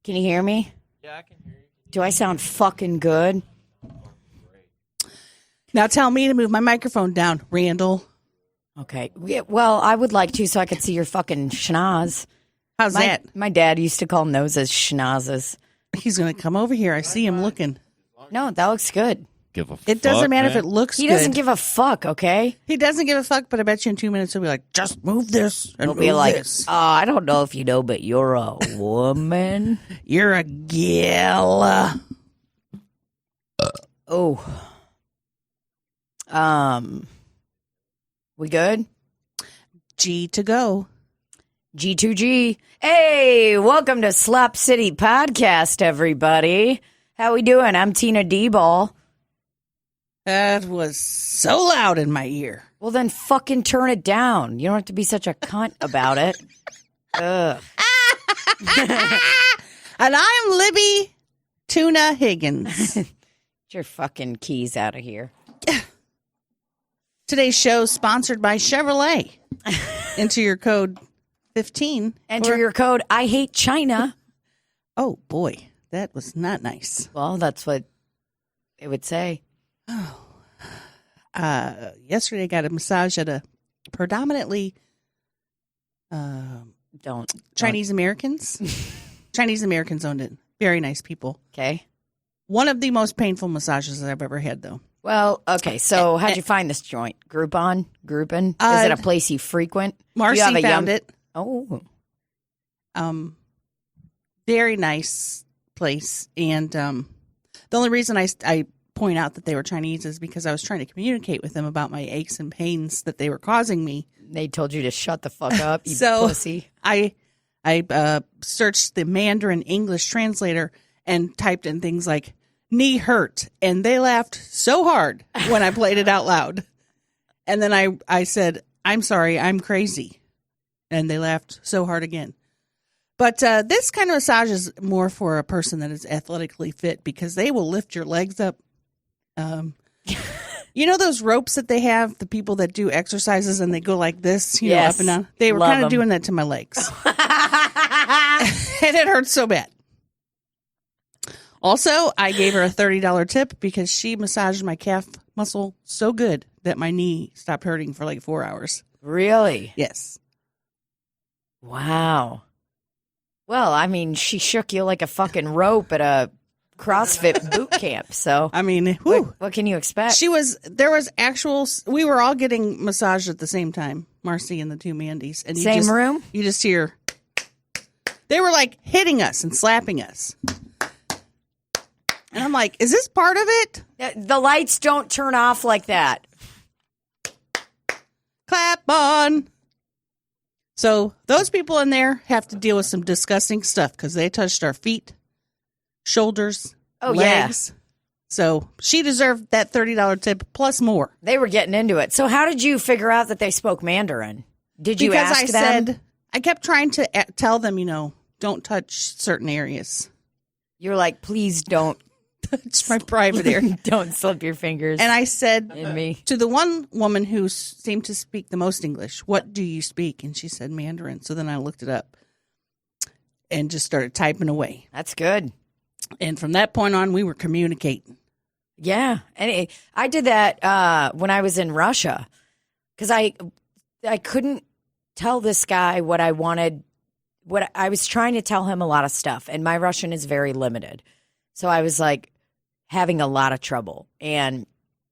Can you hear me? Yeah, I can hear you. Do I sound fucking good? Now tell me to move my microphone down, Randall. Okay. Well, I would like to so I could see your fucking schnoz. How's that? My dad used to call noses schnozzes. He's going to come over here. I see him looking. No, that looks good. Give a fuck, It doesn't matter man. if it looks He good. doesn't give a fuck, okay? He doesn't give a fuck, but I bet you in 2 minutes he'll be like, just move this and He'll move be like, this. I don't know if you know, but you're a woman. You're a gal. Oh. We good? G to go. G2G. Hey, welcome to Slop City Podcast, everybody. How we doing? I'm Tina Dybal. That was so loud in my ear. Well, then fucking turn it down. You don't have to be such a cunt about it. Ugh. And I'm Libbie Tuna Higgins. Get your fucking keys out of here. Today's show is sponsored by Chevrolet. Enter your code 15. Enter your code, I hate China. Oh, boy. That was not nice. Well, that's what it would say. Yesterday I got a massage at a predominantly Don't. Chinese Americans. Chinese Americans owned it. Very nice people. Okay. One of the most painful massages I've ever had, though. Well, okay. So how'd you find this joint? Groupon? Groupon? Is it a place you frequent? Marcy Do you have a found it. Oh. Very nice place. And the only reason I point out that they were Chinese is because I was trying to communicate with them about my aches and pains that they were causing me. They told you to shut the fuck up, you So pussy. I searched the Mandarin English translator and typed in things like knee hurt, and they laughed so hard when I played it out loud. And then I said, I'm sorry, I'm crazy. And they laughed so hard again. But this kind of massage is more for a person that is athletically fit because they will lift your legs up. You know those ropes that they have, the people that do exercises and they go like this, you know, up and down? They were Love kind of them. doing that to my legs. And it hurts so bad. Also, I gave her a $30 tip because she massaged my calf muscle so good that my knee stopped hurting for like 4 hours. Really? Yes. Wow. Well, I mean, she shook you like a fucking rope at a CrossFit boot camp. So, I mean, whew. what can you expect? We were all getting massaged at the same time, Marcy and the two Mandys. And Same room? You just hear, they were like hitting us and slapping us. And I'm like, is this part of it? The lights don't turn off like that. Clap on. So those people in there have to deal with some disgusting stuff because they touched our feet, shoulders, legs. Yeah. So she deserved that $30 tip plus more. They were getting into it. So how did you figure out that they spoke Mandarin? Did you because ask them? I kept trying to tell them, don't touch certain areas. You're like, please don't. Touch my private area. Don't slip your fingers. And I said in me. To the one woman who seemed to speak the most English, what do you speak? And she said Mandarin. So then I looked it up and just started typing away. That's good. And from that point on, we were communicating. Yeah. And I did that when I was in Russia because I couldn't tell this guy what I wanted. What I was trying to tell him a lot of stuff. And my Russian is very limited. So I was like having a lot of trouble. And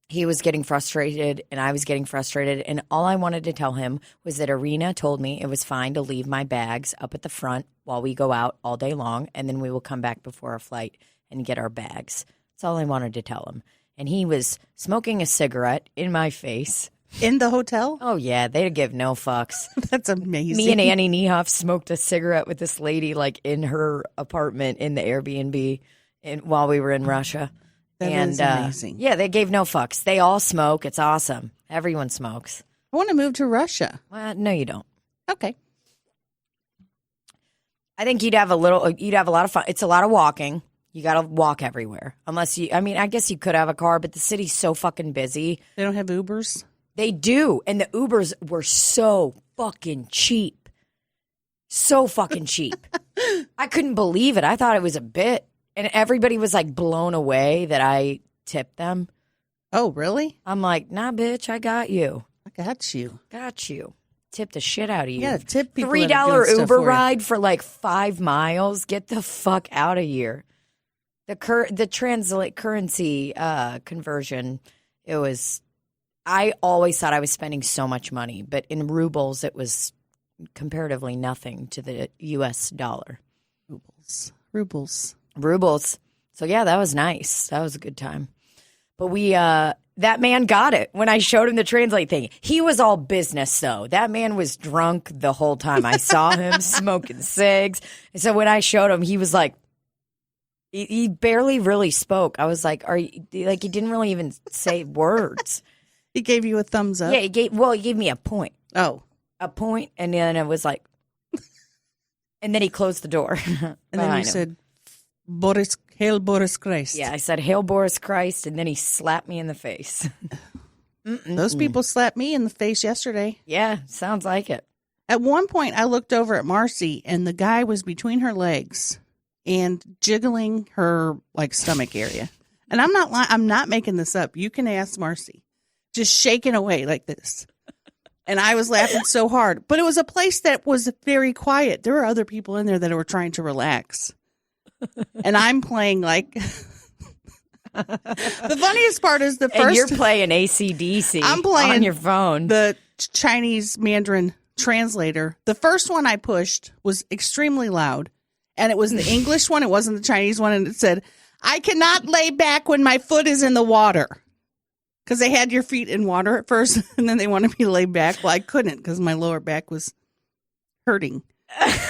he was getting frustrated and I was getting frustrated. And all I wanted to tell him was that Irina told me it was fine to leave my bags up at the front while we go out all day long. And then we will come back before our flight and get our bags. That's all I wanted to tell him. And he was smoking a cigarette in my face. In the hotel? Oh, yeah. They give no fucks. That's amazing. Me and Annie Niehoff smoked a cigarette with this lady like in her apartment in the Airbnb while we were in Russia. That is amazing. Yeah, they gave no fucks. They all smoke. It's awesome. Everyone smokes. I want to move to Russia. Well, no, you don't. Okay. I think you'd have a lot of fun. It's a lot of walking. You got to walk everywhere. I guess you could have a car, but the city's so fucking busy. They don't have Ubers? They do. And the Ubers were so fucking cheap. So fucking cheap. I couldn't believe it. I thought it was a bit. And everybody was like blown away that I tipped them. Oh, really? I'm like, nah, bitch, I got you. I got you. Got you. Tip the shit out of you. Yeah, tip people. $3 Uber ride for like 5 miles. Get the fuck out of here. The translate currency conversion, it was, I always thought I was spending so much money, but in rubles, it was comparatively nothing to the U.S. dollar. Rubles. So, yeah, that was nice. That was a good time. But that man got it when I showed him the translate thing. He was all business, though. That man was drunk the whole time. I saw him smoking cigs. And so when I showed him, he was like, he barely really spoke. I was like, he didn't really even say words. He gave you a thumbs up? Yeah, he gave me a point. Oh. A point, and then it was like, and then he closed the door. And then you said, Hail Boris Christ. Yeah, I said, Hail Boris Christ, and then he slapped me in the face. Those people slapped me in the face yesterday. Yeah, sounds like it. At one point, I looked over at Marcy, and the guy was between her legs and jiggling her like stomach area. And I'm not making this up. You can ask Marcy. Just shaking away like this. And I was laughing so hard. But it was a place that was very quiet. There were other people in there that were trying to relax. And I'm playing like the funniest part is the first. And you're playing AC/DC. I'm playing on your phone. The Chinese Mandarin translator. The first one I pushed was extremely loud. And it was the English one. It wasn't the Chinese one. And it said, I cannot lay back when my foot is in the water. Because they had your feet in water at first. And then they wanted me to lay back. Well, I couldn't because my lower back was hurting.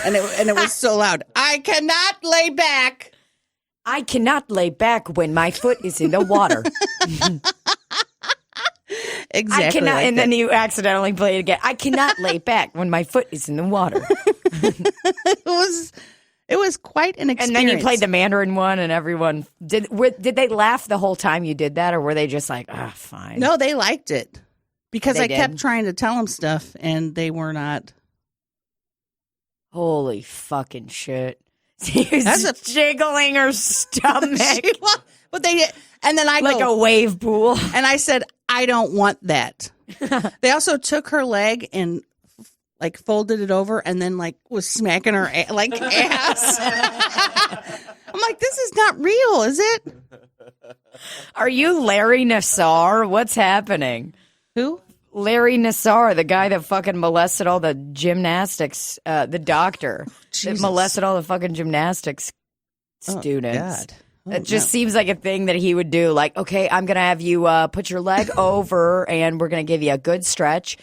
And it was so loud. I cannot lay back. I cannot lay back when my foot is in the water. Exactly. I cannot, and then you accidentally play it again. I cannot lay back when my foot is in the water. It was quite an experience. And then you played the Mandarin one, and everyone did they laugh the whole time you did that, or were they just like, fine? No, they liked it because I kept trying to tell them stuff, and they were not. Holy fucking shit! She's jiggling her stomach, but they and then I like a wave pool, and I said, I don't want that. They also took her leg and like folded it over and then like was smacking her ass. I'm like, this is not real, is it? Are you Larry Nassar? What's happening? Who? Larry Nassar, the guy that fucking molested all the gymnastics, the doctor that molested all the fucking gymnastics students. Oh, God. It just seems like a thing that he would do. Like, okay, I'm going to have you put your leg over and we're going to give you a good stretch.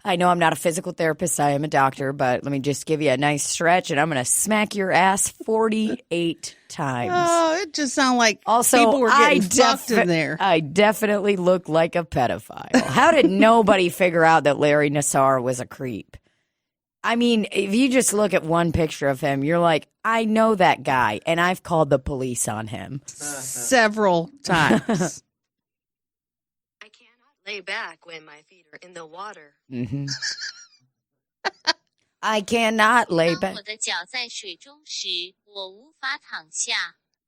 I know I'm not a physical therapist. I am a doctor, but let me just give you a nice stretch and I'm going to smack your ass 48 times. Oh, it just sounds like also, people were getting fucked in there. I definitely look like a pedophile. How did nobody figure out that Larry Nassar was a creep? I mean, if you just look at one picture of him, you're like, I know that guy, and I've called the police on him. Several times. I cannot lay back when my feet are in the water. Mm-hmm. I cannot lay back.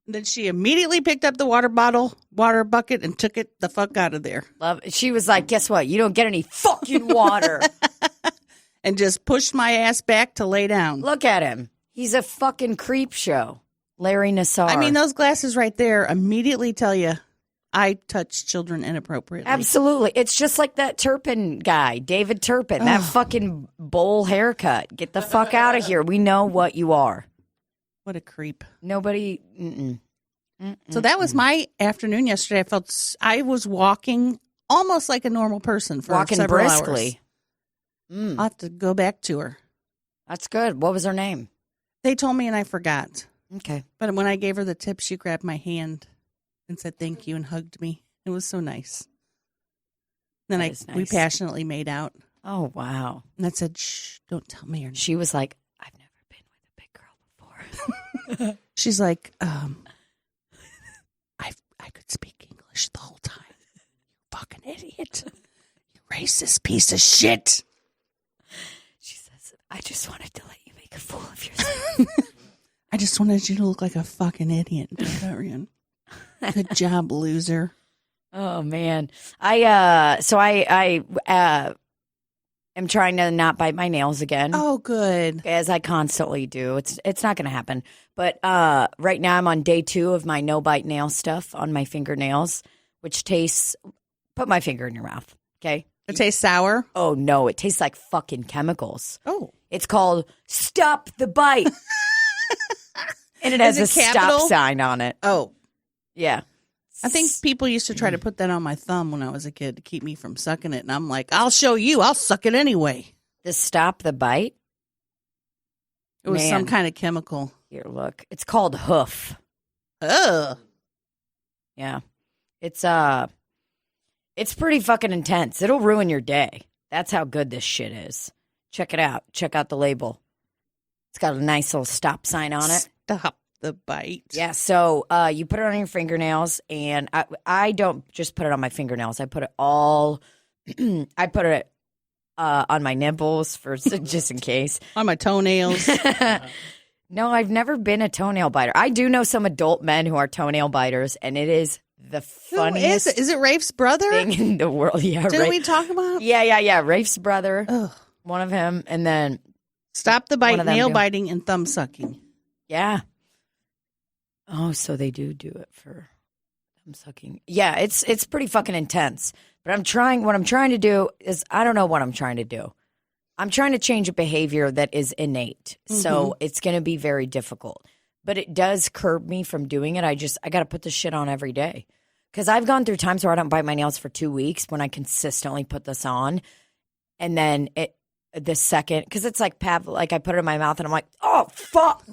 Then she immediately picked up the water bucket, and took it the fuck out of there. She was like, guess what? You don't get any fucking water. And just pushed my ass back to lay down. Look at him. He's a fucking creep show. Larry Nassar. I mean, those glasses right there immediately tell you I touch children inappropriately. Absolutely. It's just like that Turpin guy, David Turpin, that fucking bowl haircut. Get the fuck out of here. We know what you are. What a creep. Nobody. So that was my afternoon yesterday. I was walking almost like a normal person for several briskly. Hours. I'll have to go back to her. That's good. What was her name? They told me and I forgot. Okay. But when I gave her the tip, she grabbed my hand and said thank you and hugged me. It was so nice. Then we passionately made out. Oh, wow. And I said, shh, don't tell me her name. She was like, I've never been with a big girl before. She's like, I could speak English the whole time. You fucking idiot. You racist piece of shit. She says, I just wanted to let you make a fool of yourself. I just wanted you to look like a fucking idiot. Good job, loser. Oh man. I am trying to not bite my nails again. Oh, good. As I constantly do. It's not going to happen. But right now I'm on day 2 of my no bite nail stuff on my fingernails, which tastes. Put my finger in your mouth, okay? It tastes sour. Oh no, it tastes like fucking chemicals. Oh, it's called Stop the Bite, and it has a stop sign on it. Oh, yeah. I think people used to try to put that on my thumb when I was a kid to keep me from sucking it. And I'm like, I'll show you. I'll suck it anyway. The Stop the Bite? It was some kind of chemical. Here, look. It's called Hoof. Ugh. Yeah. It's pretty fucking intense. It'll ruin your day. That's how good this shit is. Check it out. Check out the label. It's got a nice little stop sign on it. Stop the bite. Yeah, so you put it on your fingernails, and I don't just put it on my fingernails. I put it all. I put it on my nipples for just in case. On my toenails. No, I've never been a toenail biter. I do know some adult men who are toenail biters, and it is the funniest. Who is it? Is it Rafe's brother? Thing in the world. Yeah, Didn't we talk about? Yeah. Rafe's brother. Ugh. One of him, and then Stop the bite, nail biting, and thumb sucking. Yeah. Oh, so they do it for thumb sucking. Yeah, it's pretty fucking intense. But what I'm trying to do is, I don't know what I'm trying to do. I'm trying to change a behavior that is innate. Mm-hmm. So it's going to be very difficult. But it does curb me from doing it. I got to put this shit on every day. Because I've gone through times where I don't bite my nails for 2 weeks when I consistently put this on. And then the second, because it's like I put it in my mouth and I'm like, oh, fuck.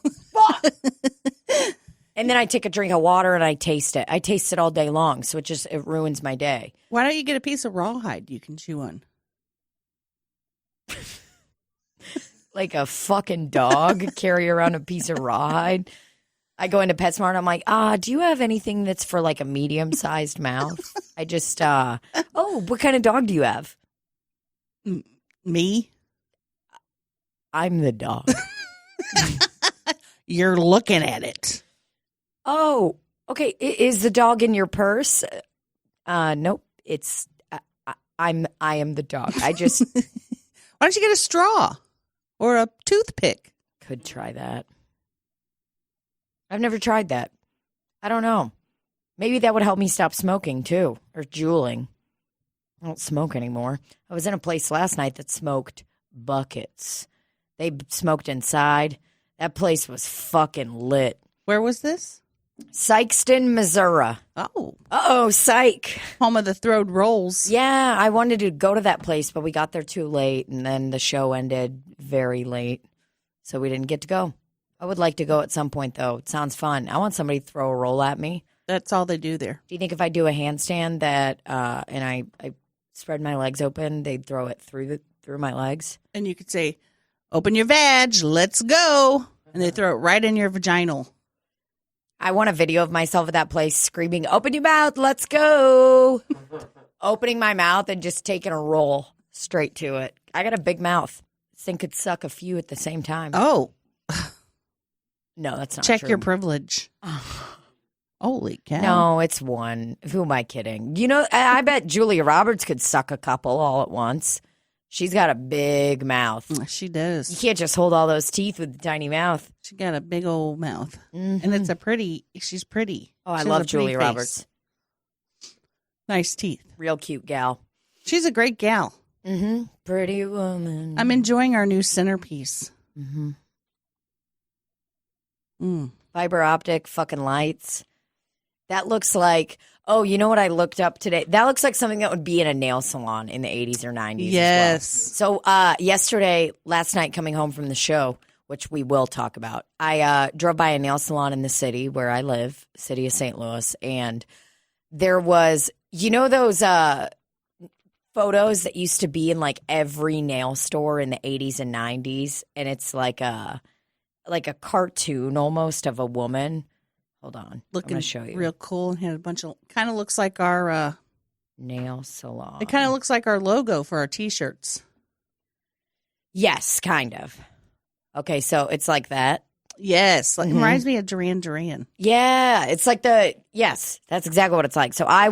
And then I take a drink of water and I taste it. I taste it all day long. So it ruins my day. Why don't you get a piece of rawhide you can chew on? Like a fucking dog carry around a piece of rawhide. I go into PetSmart. I'm like, do you have anything that's for like a medium-sized mouth? I just, what kind of dog do you have? Me? I'm the dog. You're looking at it. Oh, okay. Is the dog in your purse? Nope. It's I am the dog. I just. Why don't you get a straw or a toothpick? Could try that. I've never tried that. I don't know. Maybe that would help me stop smoking too, or juuling. I don't smoke anymore. I was in a place last night that smoked buckets. They smoked inside. That place was fucking lit. Where was this? Sykeston, Missouri. Oh. Uh-oh, psych. Home of the Throwed Rolls. Yeah, I wanted to go to that place, but we got there too late, and then the show ended very late, so we didn't get to go. I would like to go at some point, though. It sounds fun. I want somebody to throw a roll at me. That's all they do there. Do you think if I do a handstand and I spread my legs open, they'd throw it through my legs? And you could say, open your vag, let's go. And they throw it right in your vaginal. I want a video of myself at that place screaming, open your mouth, let's go. Opening my mouth and just taking a roll straight to it. I got a big mouth. This thing could suck a few at the same time. Oh. No, that's not Check true. your privilege. Holy cow. No, it's one. Who am I kidding? You know, I bet Julia Roberts could suck a couple all at once. She's got a big mouth. She does. You can't just hold all those teeth with the tiny mouth. She got a big old mouth. Mm-hmm. And she's pretty. Oh, I love Julia Roberts. Nice teeth. Real cute gal. She's a great gal. Mm-hmm. Pretty woman. I'm enjoying our new centerpiece. Mm-hmm. Mm. Fiber optic fucking lights. That looks like, you know what I looked up today? That looks like something that would be in a nail salon in the 80s or 90s. Yes. As well. So last night coming home from the show, which we will talk about, I drove by a nail salon in the city where I live, city of St. Louis, and there was, you know those photos that used to be in like every nail store in the 80s and 90s, and it's like a cartoon almost of a woman. Hold on. Looking I'm going to show you. real cool. And had a bunch of, kind of looks like our nail salon. It kind of looks like our logo for our T-shirts. Yes, kind of. Okay, so it's like that. Yes. Like, it reminds me of Duran Duran. Yeah, it's like yes, that's exactly what it's like. So I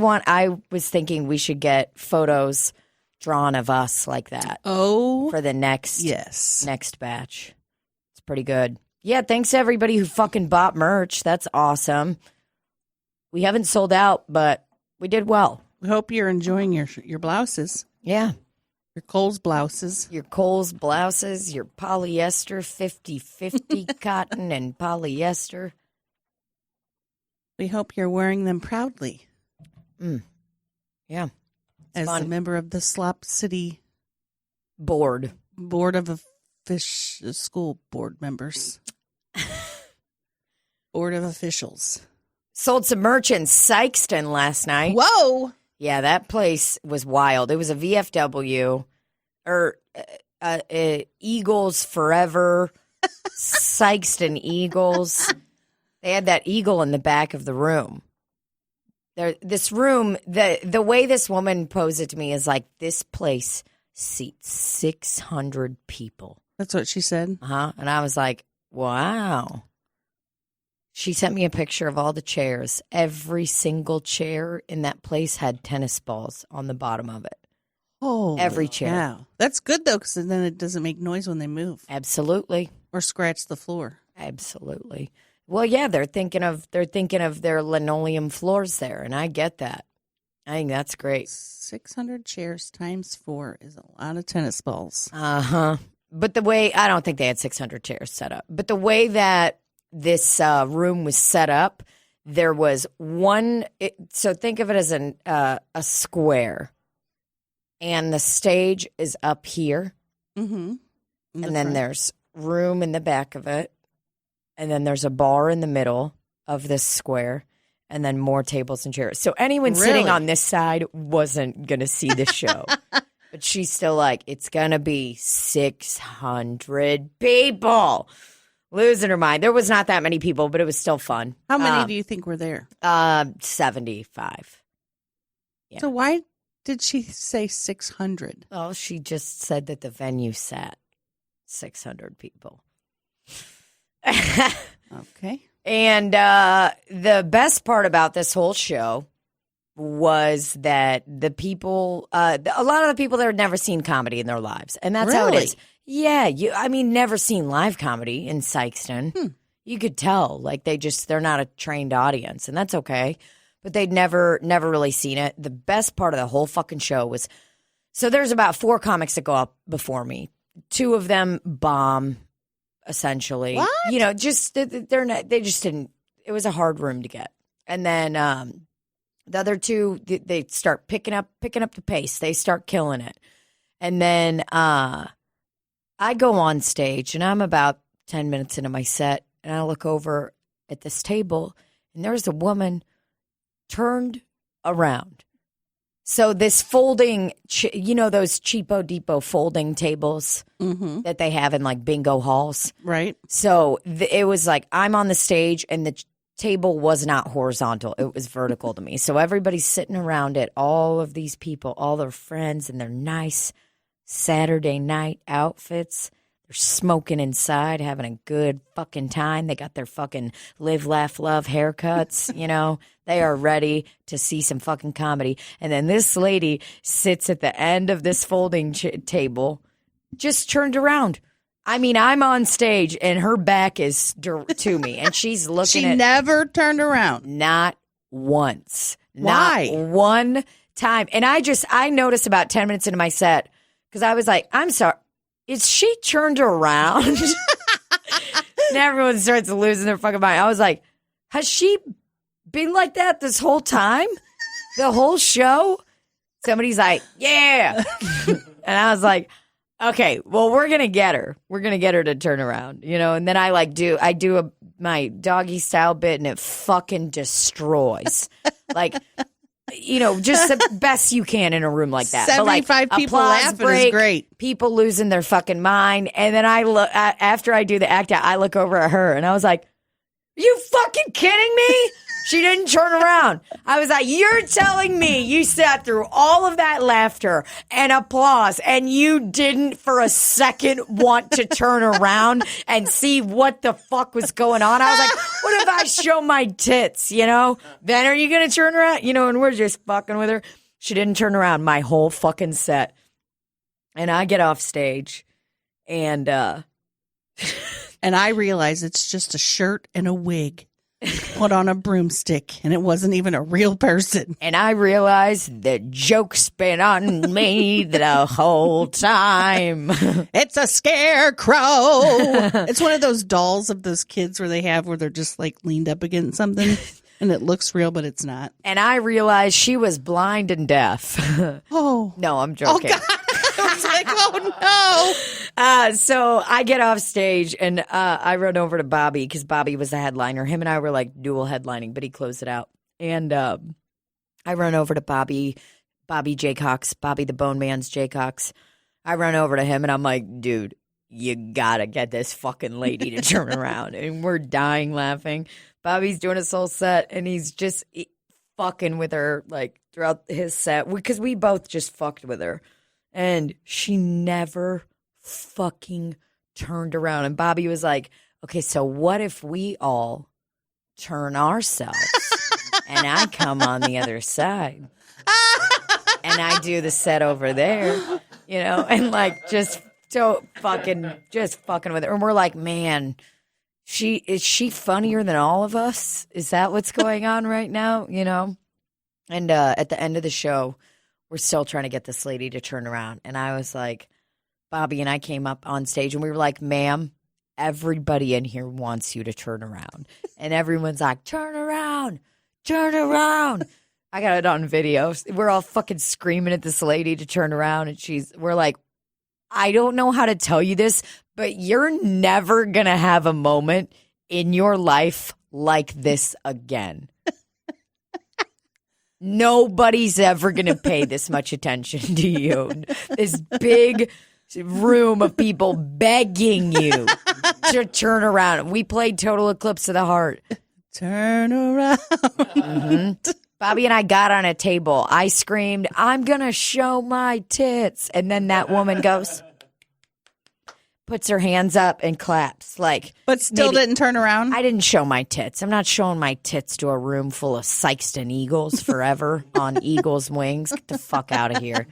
was thinking we should get photos drawn of us like that. Oh, for the next yes. batch. It's pretty good. Yeah, thanks to everybody who fucking bought merch. That's awesome. We haven't sold out, but we did well. We hope you're enjoying your blouses. Yeah. Your Kohl's blouses. Your Kohl's blouses, your polyester, 50-50 cotton and polyester. We hope you're wearing them proudly. Yeah. As fun. a member of the Slop City Board of school board members. Board of officials. Sold some merch in Sykeston last night. Whoa! Yeah, that place was wild. It was a VFW, or Eagles Forever, Sykeston Eagles. They had that eagle in the back of the room. This room, the way this woman posed it to me is like, this place seats 600 people. That's what she said. And I was like, wow. She sent me a picture of all the chairs. Every single chair in that place had tennis balls on the bottom of it. Oh, every chair. Wow. That's good, though, because then it doesn't make noise when they move. Absolutely. Or scratch the floor. Absolutely. Well, yeah, they're thinking of their linoleum floors there, and I get that. I think that's great. 600 chairs times 4 is a lot of tennis balls. But I don't think they had 600 chairs set up. But the way that this room was set up, there was one. So think of it as a square, and the stage is up here, and then there's room in the back of it. And then there's a bar in the middle of this square, and then more tables and chairs. So anyone sitting on this side wasn't going to see the show. But she's still like, it's going to be 600 people. Losing her mind. There was not that many people, but it was still fun. How many do you think were there? 75. Yeah. So why did she say 600? Oh, she just said that the venue sat 600 people. Okay. And the best part about this whole show was that the people, a lot of the people there had never seen comedy in their lives. And that's how it is. Yeah. Never seen live comedy in Sykeston. You could tell. Like, they're not a trained audience. And that's okay. But they'd never really seen it. The best part of the whole fucking show was, so there's about 4 comics that go up before me. 2 of them bomb. Essentially, what? They just didn't. It was a hard room to get, and then the other 2 they start picking up the pace. They start killing it, and then I go on stage, and I'm about 10 minutes into my set, and I look over at this table, and there's a woman turned around. So this folding, those cheapo depot folding tables that they have in like bingo halls. Right. So it was like, I'm on the stage and the table was not horizontal. It was vertical to me. So everybody's sitting around it. All of these people, all their friends in their nice Saturday night outfits. They're smoking inside, having a good fucking time. They got their fucking live, laugh, love haircuts, They are ready to see some fucking comedy. And then this lady sits at the end of this folding table, just turned around. I'm on stage, and her back is to me, and she's looking She never turned around. Not once. Why? Not one time. And I noticed about 10 minutes into my set, because I was like, I'm sorry. Is she turned around? And everyone starts losing their fucking mind. I was like, has she been like that this whole time? The whole show? Somebody's like, yeah. And I was like, okay, well, we're going to get her. We're going to get her to turn around, And then I do my doggy style bit, and it fucking destroys. Just the best you can in a room like that. 75 people laughing is great. People losing their fucking mind. And then I look, after I do the act out, I look over at her and I was like, are you fucking kidding me? She didn't turn around. I was like, you're telling me you sat through all of that laughter and applause and you didn't for a second want to turn around and see what the fuck was going on? I was like, what if I show my tits, you know? Then are you going to turn around? You know, and we're just fucking with her. She didn't turn around my whole fucking set. And I get off stage and and I realize it's just a shirt and a wig put on a broomstick, and it wasn't even a real person. And I realized the joke's been on me the whole time. It's a scarecrow. It's one of those dolls of those kids where they're just like leaned up against something, and it looks real, but it's not. And I realized she was blind and deaf. Oh. No, I'm joking. Oh, God. I was like, oh, no. So I get off stage and I run over to Bobby because Bobby was the headliner. Him and I were like dual headlining, but he closed it out. And I run over to Bobby J. Cox, Bobby the Bone Man's J. Cox. I run over to him and I'm like, dude, you gotta get this fucking lady to turn around. And we're dying laughing. Bobby's doing his whole set and he's just fucking with her like throughout his set because we both just fucked with her. And she never fucking turned around. And Bobby was like, okay, so what if we all turn ourselves and I come on the other side and I do the set over there, you know, and like just fucking with her. And we're like, man, is she funnier than all of us? Is that what's going on right now? You know? And at the end of the show, we're still trying to get this lady to turn around. And I was like, Bobby and I came up on stage and we were like, ma'am, everybody in here wants you to turn around. And everyone's like, turn around, turn around. I got it on video. We're all fucking screaming at this lady to turn around. And we're like, I don't know how to tell you this, but you're never going to have a moment in your life like this again. Nobody's ever going to pay this much attention to you. This big room of people begging you to turn around. We played Total Eclipse of the Heart. Turn around. Mm-hmm. Bobby and I got on a table. I screamed, I'm going to show my tits. And then that woman goes, puts her hands up and claps. But still didn't turn around? I didn't show my tits. I'm not showing my tits to a room full of Sykeston Eagles forever on Eagles wings. Get the fuck out of here.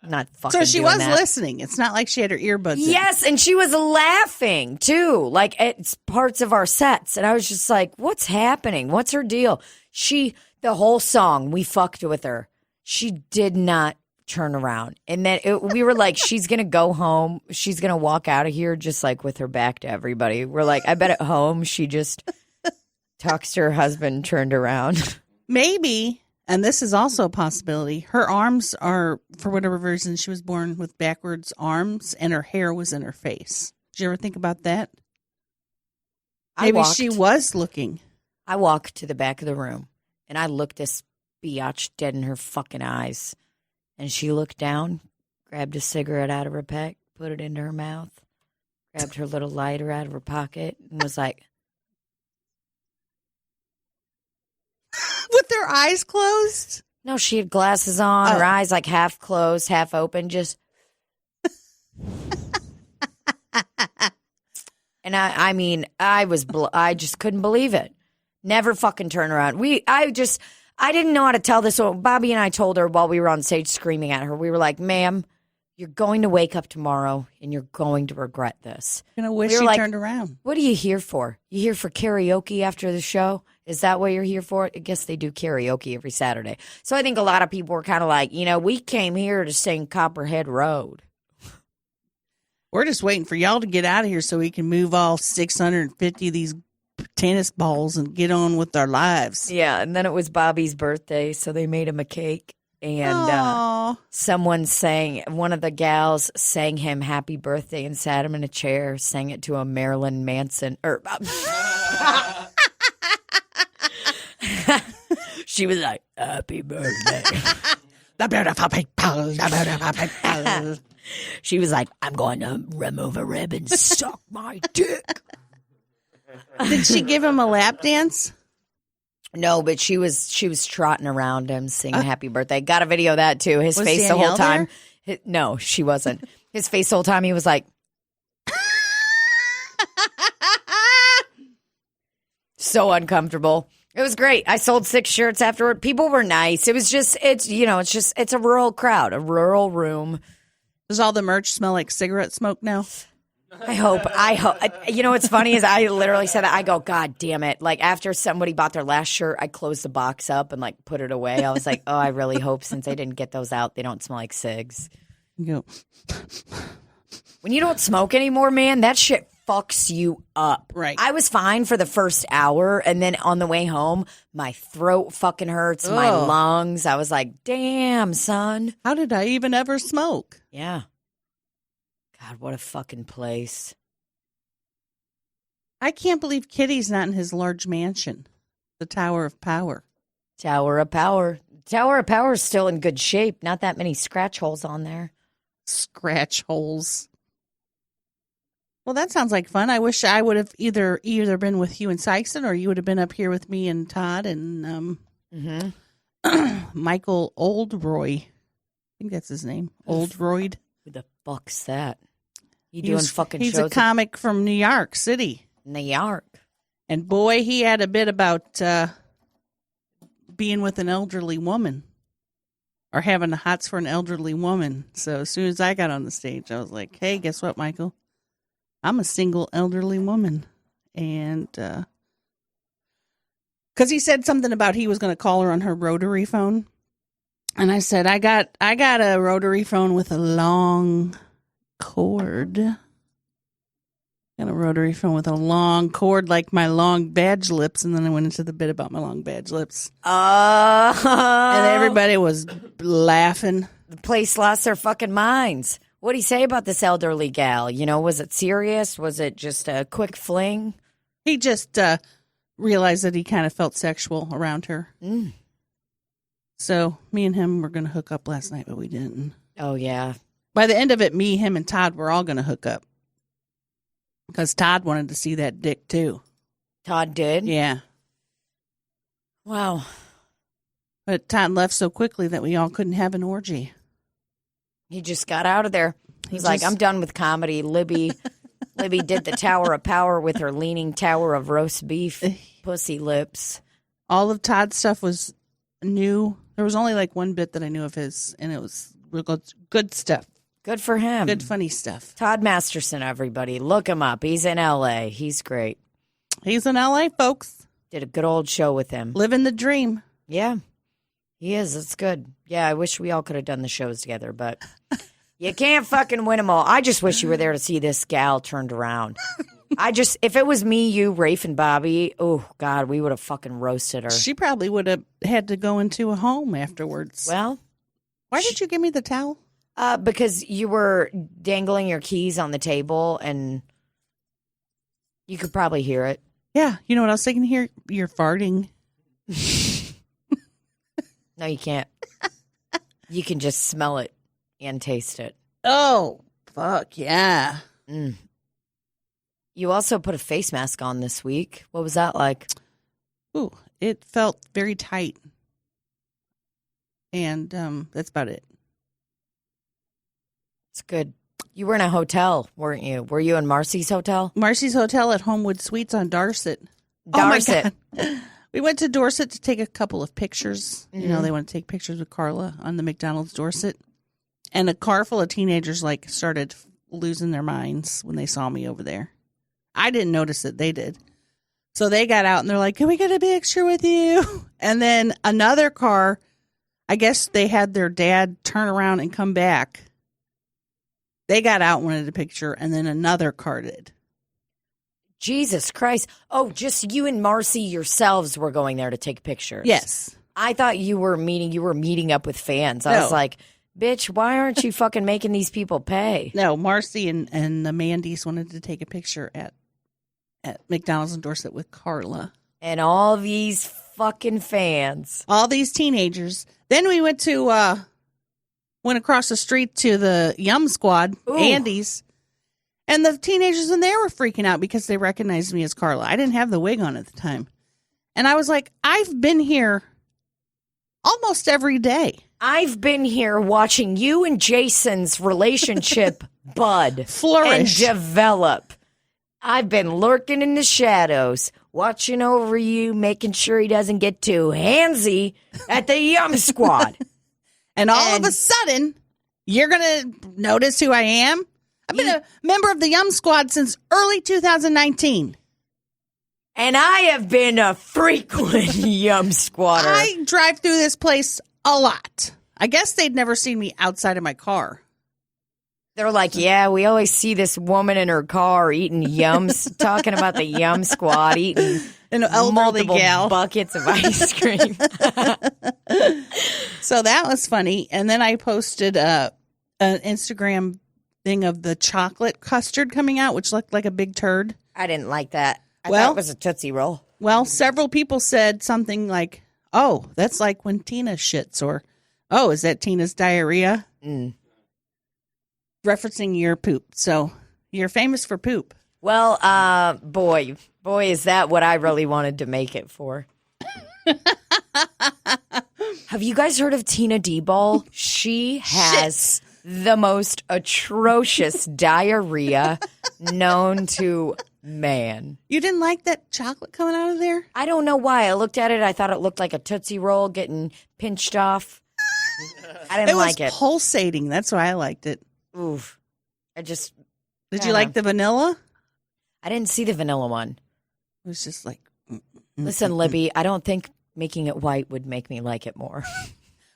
I'm not fucking So she doing was that. listening. It's not like she had her earbuds in. Yes, and she was laughing too. Like it's parts of our sets. And I was just like, what's happening? What's her deal? The whole song, we fucked with her. She did not turn around. And then we were like, she's going to go home. She's going to walk out of here just like with her back to everybody. We're like, I bet at home she just talks to her husband, turned around. Maybe, and this is also a possibility, her arms are, for whatever reason, she was born with backwards arms and her hair was in her face. Did you ever think about that? Maybe she was looking. I walked to the back of the room and I looked this biatch dead in her fucking eyes. And she looked down, grabbed a cigarette out of her pack, put it into her mouth, grabbed her little lighter out of her pocket, and was like, with her eyes closed? no, she had glasses on, her eyes like half closed, half open, just. And I just couldn't believe it. Never fucking turn around. I didn't know how to tell this. So Bobby and I told her while we were on stage screaming at her, we were like, ma'am, you're going to wake up tomorrow and you're going to regret this. I'm going to wish you turned around. What are you here for? You here for karaoke after the show? Is that what you're here for? I guess they do karaoke every Saturday. So I think a lot of people were kind of like, we came here to sing Copperhead Road. We're just waiting for y'all to get out of here so we can move all 650 of these tennis balls and get on with our lives. Yeah, and then it was Bobby's birthday, so they made him a cake. And one of the gals sang him happy birthday and sat him in a chair, sang it to a Marilyn Manson. She was like, happy birthday. The beautiful people, the beautiful people. She was like, I'm going to remove a rib and suck my dick. Did she give him a lap dance? No, but she was trotting around him singing happy birthday. Got a video of that too. His Was face Danielle the whole time. there? No, she wasn't. His face the whole time he was like so uncomfortable. It was great. I sold 6 shirts afterward. People were nice. It was just it's a rural crowd, a rural room. Does all the merch smell like cigarette smoke now? I hope. You know what's funny is I literally said that. I go, God damn it. Like after somebody bought their last shirt, I closed the box up and like put it away. I was like, oh, I really hope since they didn't get those out, they don't smell like cigs. You go. When you don't smoke anymore, man, that shit fucks you up. Right. I was fine for the first hour, and then on the way home, my throat fucking hurts, my lungs. I was like, damn, son. How did I even ever smoke? Yeah. God, what a fucking place. I can't believe Kitty's not in his large mansion, the Tower of Power. Tower of Power. Tower of Power is still in good shape. Not that many scratch holes on there. Scratch holes. Well, that sounds like fun. I wish I would have either been with you and Sykeston, or you would have been up here with me and Todd and Michael Oldroy. I think that's his name. Oldroyd. Who the fuck's that? He's shows? a comic from New York City. New York. And boy, he had a bit about being with an elderly woman or having the hots for an elderly woman. So as soon as I got on the stage, I was like, hey, guess what, Michael? I'm a single elderly woman. And because he said something about he was going to call her on her rotary phone. And I said, I got a rotary phone with a long cord. Got a rotary phone with a long cord like my long badge lips. And then I went into the bit about my long badge lips. And everybody was laughing. The place lost their fucking minds. What'd he say about this elderly gal? You know, was it serious? Was it just a quick fling? He just realized that he kind of felt sexual around her. So me and him were going to hook up last night, but we didn't. Oh, yeah. By the end of it, me, him, and Todd were all going to hook up. Because Todd wanted to see that dick, too. Todd did? Yeah. Wow. But Todd left so quickly that we all couldn't have an orgy. He just got out of there. He's like, I'm done with comedy. Libbie did the Tower of Power with her leaning tower of roast beef, pussy lips. All of Todd's stuff was new. There was only like one bit that I knew of his, and it was real good stuff. Good for him. Good, funny stuff. Todd Masterson, everybody. Look him up. He's in L.A. He's great. He's in L.A., folks. Did a good old show with him. Living the dream. Yeah, he is. It's good. Yeah, I wish we all could have done the shows together, but you can't fucking win them all. I just wish you were there to see this gal turned around. If it was me, you, Rafe, and Bobby, oh, God, we would have fucking roasted her. She probably would have had to go into a home afterwards. Well, why did you give me the towel? Because you were dangling your keys on the table, and you could probably hear it. Yeah, you know what I was thinking here? You're farting. No, you can't. You can just smell it and taste it. Oh, fuck yeah. You also put a face mask on this week. What was that like? Ooh, it felt very tight. And that's about it. It's good. You were in a hotel, weren't you? Were you in Marcy's hotel? Marcy's Hotel at Homewood Suites on Dorset. Dorset. Oh my God. We went to Dorset to take a couple of pictures. You know, they want to take pictures with Carla on the McDonald's Dorset. And a car full of teenagers like started losing their minds when they saw me over there. I didn't notice it. They did. So they got out and they're like, can we get a picture with you? And then another car, I guess they had their dad turn around and come back. They got out and wanted a picture, and then another car did. Jesus Christ. Oh, just you and Marcy yourselves were going there to take pictures. Yes. I thought you were meeting up with fans. I was like, bitch, why aren't you fucking making these people pay? No, Marcy and the Mandys wanted to take a picture at McDonald's in Dorset with Carla. And all these fucking fans. All these teenagers. Then we went across the street to the Yum Squad, Andy's. And the teenagers in there were freaking out because they recognized me as Carla. I didn't have the wig on at the time. And I was like, I've been here almost every day. I've been here watching you and Jason's relationship bud Flourish. and develop. I've been lurking in the shadows, watching over you, making sure he doesn't get too handsy at the Yum Squad. And all of a sudden, you're going to notice who I am. I've been a member of the Yum Squad since early 2019. And I have been a frequent Yum Squatter. I drive through this place a lot. I guess they'd never seen me outside of my car. They're like, yeah, we always see this woman in her car eating yums, talking about the Yum Squad, eating An elderly multiple gal. buckets of ice cream. So that was funny. And then I posted an Instagram thing of the chocolate custard coming out, which looked like a big turd. I didn't like that. I Well- thought it was a Tootsie Roll. Well, several people said something like, oh, that's like when Tina shits, or, oh, is that Tina's diarrhea? Referencing your poop. So you're famous for poop. Well, boy, is that what I really wanted to make it for. Have you guys heard of Tina Dybal? She has the most atrocious diarrhea known to man. You didn't like that chocolate coming out of there? I don't know why. I looked at it. I thought it looked like a Tootsie Roll getting pinched off. I didn't like was it. pulsating. That's why I liked it. Oof. Did you like the vanilla? I didn't see the vanilla one. It was just like... Listen, Libby, I don't think making it white would make me like it more.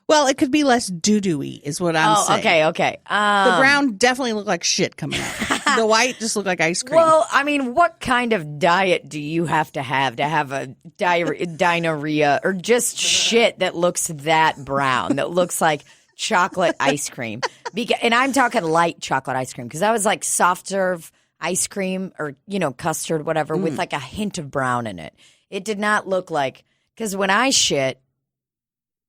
Well, it could be less doo-doo-y is what I'm saying. Okay. The brown definitely looked like shit coming out. The white just looked like ice cream. Well, I mean, what kind of diet do you have to have a diarrhea or just shit that looks that brown, that looks like chocolate ice cream? And I'm talking light chocolate ice cream, because that was like soft serve ice cream or, custard, whatever, with like a hint of brown in it. It did not look like, because when I shit,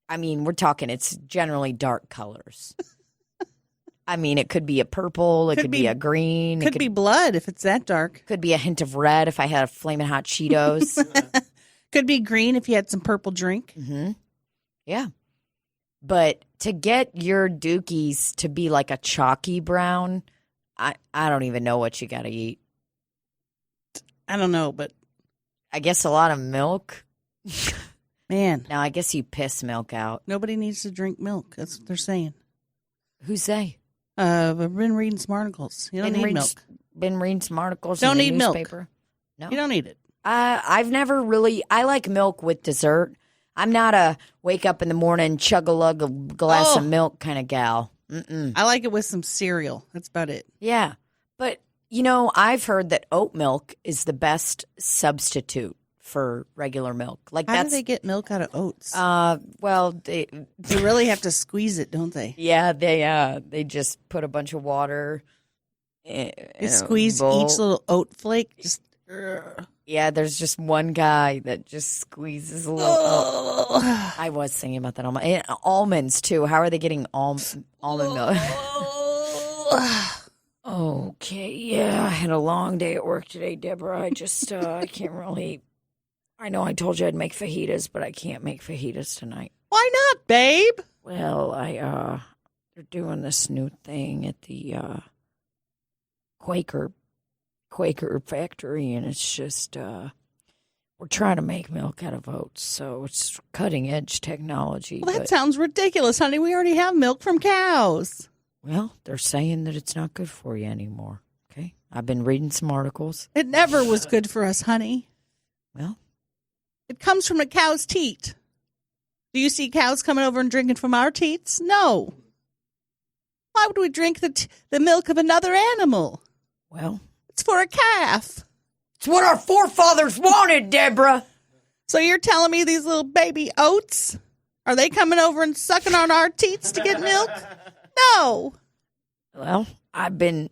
I mean, we're talking, it's generally dark colors. I mean, it could be a purple, it could be a green. Could be blood if it's that dark. Could be a hint of red if I had a Flamin' Hot Cheetos. Could be green if you had some purple drink. Mm-hmm. Yeah. But to get your dookies to be like a chalky brown, I don't even know what you got to eat. I don't know, but... I guess a lot of milk. Man. Now, I guess you piss milk out. Nobody needs to drink milk. That's what they're saying. Who's they? I've been reading some articles. You don't need milk. Been reading some articles Don't in the need milk. newspaper. No. You don't need it. I've never really... I like milk with dessert. I'm not a wake up in the morning, chug-a-lug a glass of milk kind of gal. Mm-mm. I like it with some cereal. That's about it. Yeah. But, I've heard that oat milk is the best substitute for regular milk. Like, How do they get milk out of oats? Well, they really have to squeeze it, don't they? Yeah, they just put a bunch of water. You squeeze each little oat flake. Just yeah, there's just one guy that just squeezes a little. I was thinking about that. And almonds too. How are they getting almond milk? Okay, yeah, I had a long day at work today, Deborah. I just I can't really. I know I told you I'd make fajitas, but I can't make fajitas tonight. Why not, babe? Well, they're doing this new thing at the Quaker factory, and it's just we're trying to make milk out of oats, so it's cutting edge technology. Well, that sounds ridiculous, honey. We already have milk from cows. Well, they're saying that it's not good for you anymore. Okay, I've been reading some articles. It never was good for us, honey. Well, it comes from a cow's teat. Do you see cows coming over and drinking from our teats? No. Why would we drink the milk of another animal? Well, it's for a calf. It's what our forefathers wanted, Deborah. So you're telling me these little baby oats, are they coming over and sucking on our teats to get milk? No. Well, I've been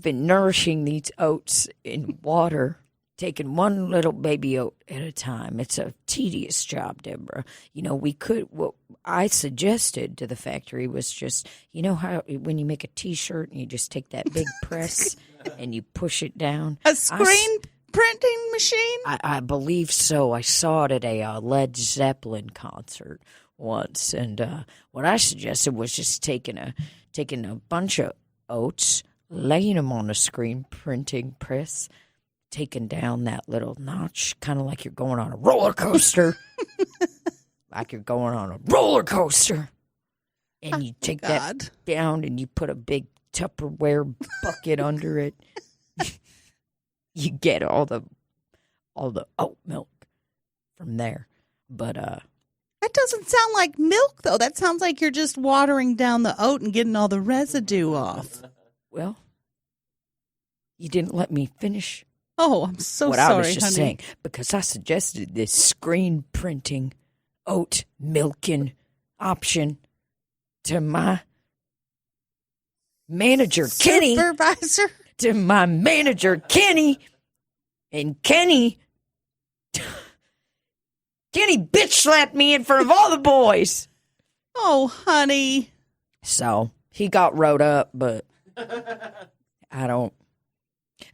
nourishing these oats in water, taking one little baby oat at a time. It's a tedious job, Deborah. What I suggested to the factory was just, how when you make a T-shirt and you just take that big press and you push it down. A screen printing machine? I believe so. I saw it at a Led Zeppelin concert once, and what I suggested was just taking a bunch of oats, laying them on a screen printing press, taking down that little notch, kind of like you're going on a roller coaster. Like you're going on a roller coaster. And you take that down and you put a big Tupperware bucket under it. You get all the oat milk from there. But that doesn't sound like milk, though. That sounds like you're just watering down the oat and getting all the residue off. Well, you didn't let me finish. Oh, I'm so what sorry, I was just honey. saying, because I suggested this screen printing oat milking option to my manager, Kenny. Supervisor? To my manager, Kenny. And Kenny bitch slapped me in front of all the boys. Oh, honey. So he got wrote up, but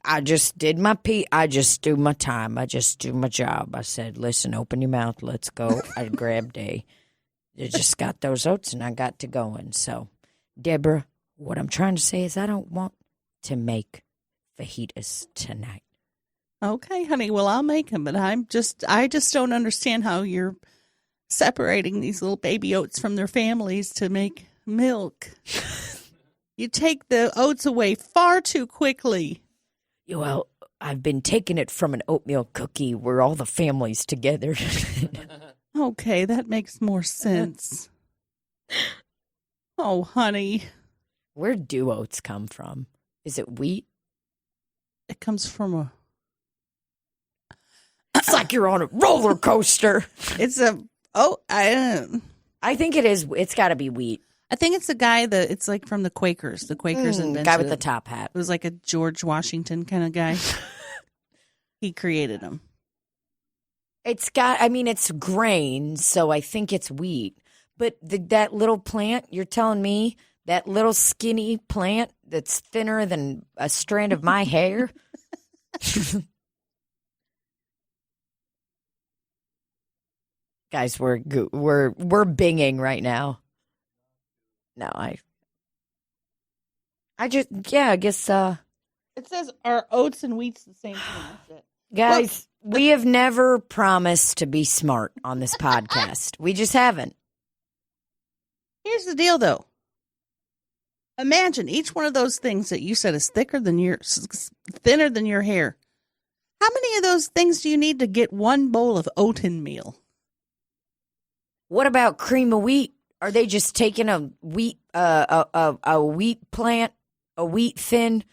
I just did my I just do my time. I just do my job. I said, listen, open your mouth. Let's go. I grabbed I just got those oats and I got to going. So, Deborah, what I'm trying to say is I don't want to make fajitas tonight. Okay, honey. Well, I'll make them, but I just don't understand how you're separating these little baby oats from their families to make milk. You take the oats away far too quickly. Well, I've been taking it from an oatmeal cookie where all the family's together. Okay, that makes more sense. Oh, honey. Where do oats come from? Is it wheat? It comes from a... It's like you're on a roller coaster. It's a... Oh, I think it is. It's got to be wheat. I think it's the guy that... It's like from the Quakers. The Quakers invented guy with the top hat. It was like a George Washington kind of guy. He created them. It's grain, so I think it's wheat. But that little plant, you're telling me, that little skinny plant that's thinner than a strand of my hair? Guys, we're binging right now. No, I guess It says, are oats and wheats the same thing? That's it. Guys, we have never promised to be smart on this podcast. We just haven't. Here's the deal, though. Imagine each one of those things that you said is thinner than your hair. How many of those things do you need to get one bowl of oaten meal? What about cream of wheat? Are they just taking a wheat plant, a wheat thin,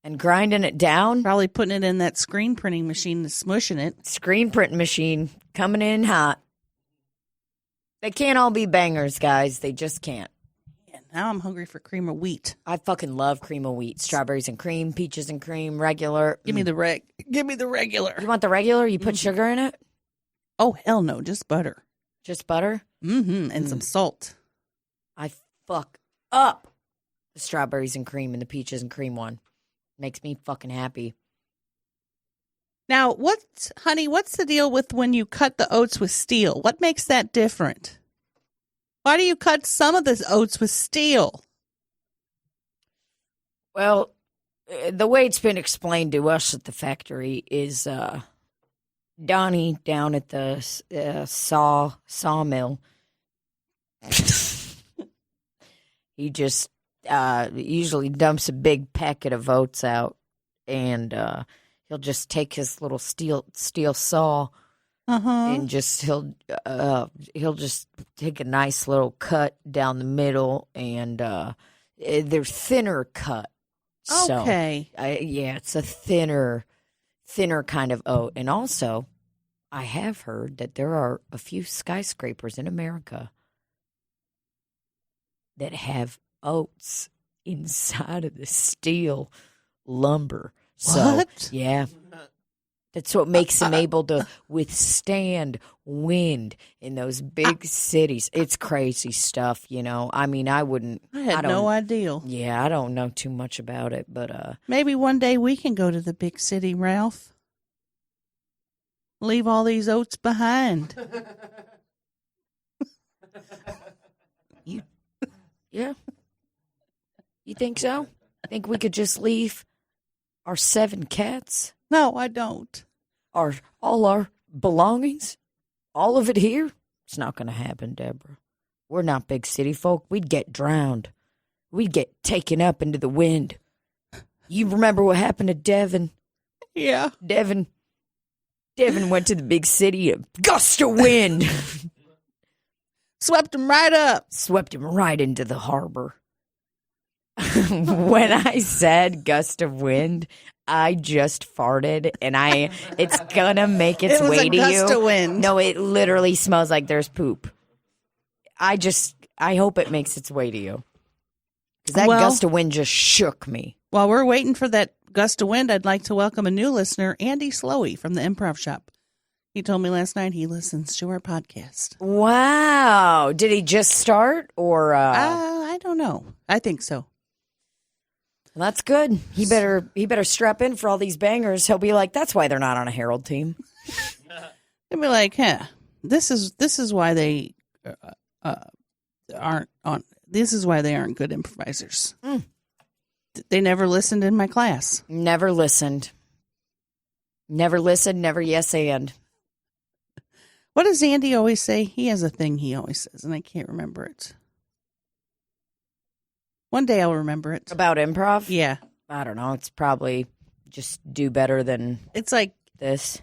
and grinding it down? Probably putting it in that screen printing machine and smushing it. Screen printing machine coming in hot. They can't all be bangers, guys. They just can't. Yeah, now I'm hungry for cream of wheat. I fucking love cream of wheat. Strawberries and cream, peaches and cream, regular. Give me the regular. You want the regular? You put sugar in it? Oh, hell no. Just butter. Just butter? Mm-hmm. And some salt. I fuck up the strawberries and cream and the peaches and cream one. Makes me fucking happy. Now, what's the deal with when you cut the oats with steel? What makes that different? Why do you cut some of the oats with steel? Well, the way it's been explained to us at the factory is Donnie down at the sawmill. He just usually dumps a big packet of oats out, and he'll just take his little steel saw and he'll just take a nice little cut down the middle, and they're thinner cut. Okay. So, it's a thinner kind of oat. And also, I have heard that there are a few skyscrapers in America that have oats inside of the steel lumber. What? So, yeah. That's what makes them able to withstand wind in those big cities. It's crazy stuff, you know. I mean, I had no idea. Yeah, I don't know too much about it, but maybe one day we can go to the big city, Ralph. leave all these oats behind. Yeah. You think so? Think we could just leave our 7 cats, No, I don't. all our belongings, all of it here? It's not going to happen, Deborah. We're not big city folk. We'd get drowned. We'd get taken up into the wind. You remember what happened to Devin? Yeah. Devin went to the big city, a gust of wind. Swept him right up. Swept him right into the harbor. When I said gust of wind, I just farted, and it's gonna make its way to you. It was a gust of wind. No, it literally smells like there's poop. I hope it makes its way to you. Because that gust of wind just shook me. While we're waiting for that gust of wind, I'd like to welcome a new listener, Andy Slowey from the Improv Shop. He told me last night he listens to our podcast. Wow. Did he just start or? I don't know. I think so. Well, that's good. He better strap in for all these bangers. He'll be like, that's why they're not on a Herald team. He'll be like, this is why they aren't on. This is why they aren't good improvisers. They never listened in my class. Never listened. Never listened. Never yes and. What does Andy always say? He has a thing he always says, and I can't remember it. One day I'll remember it. About improv? Yeah. I don't know. It's probably just do better than It's like, this.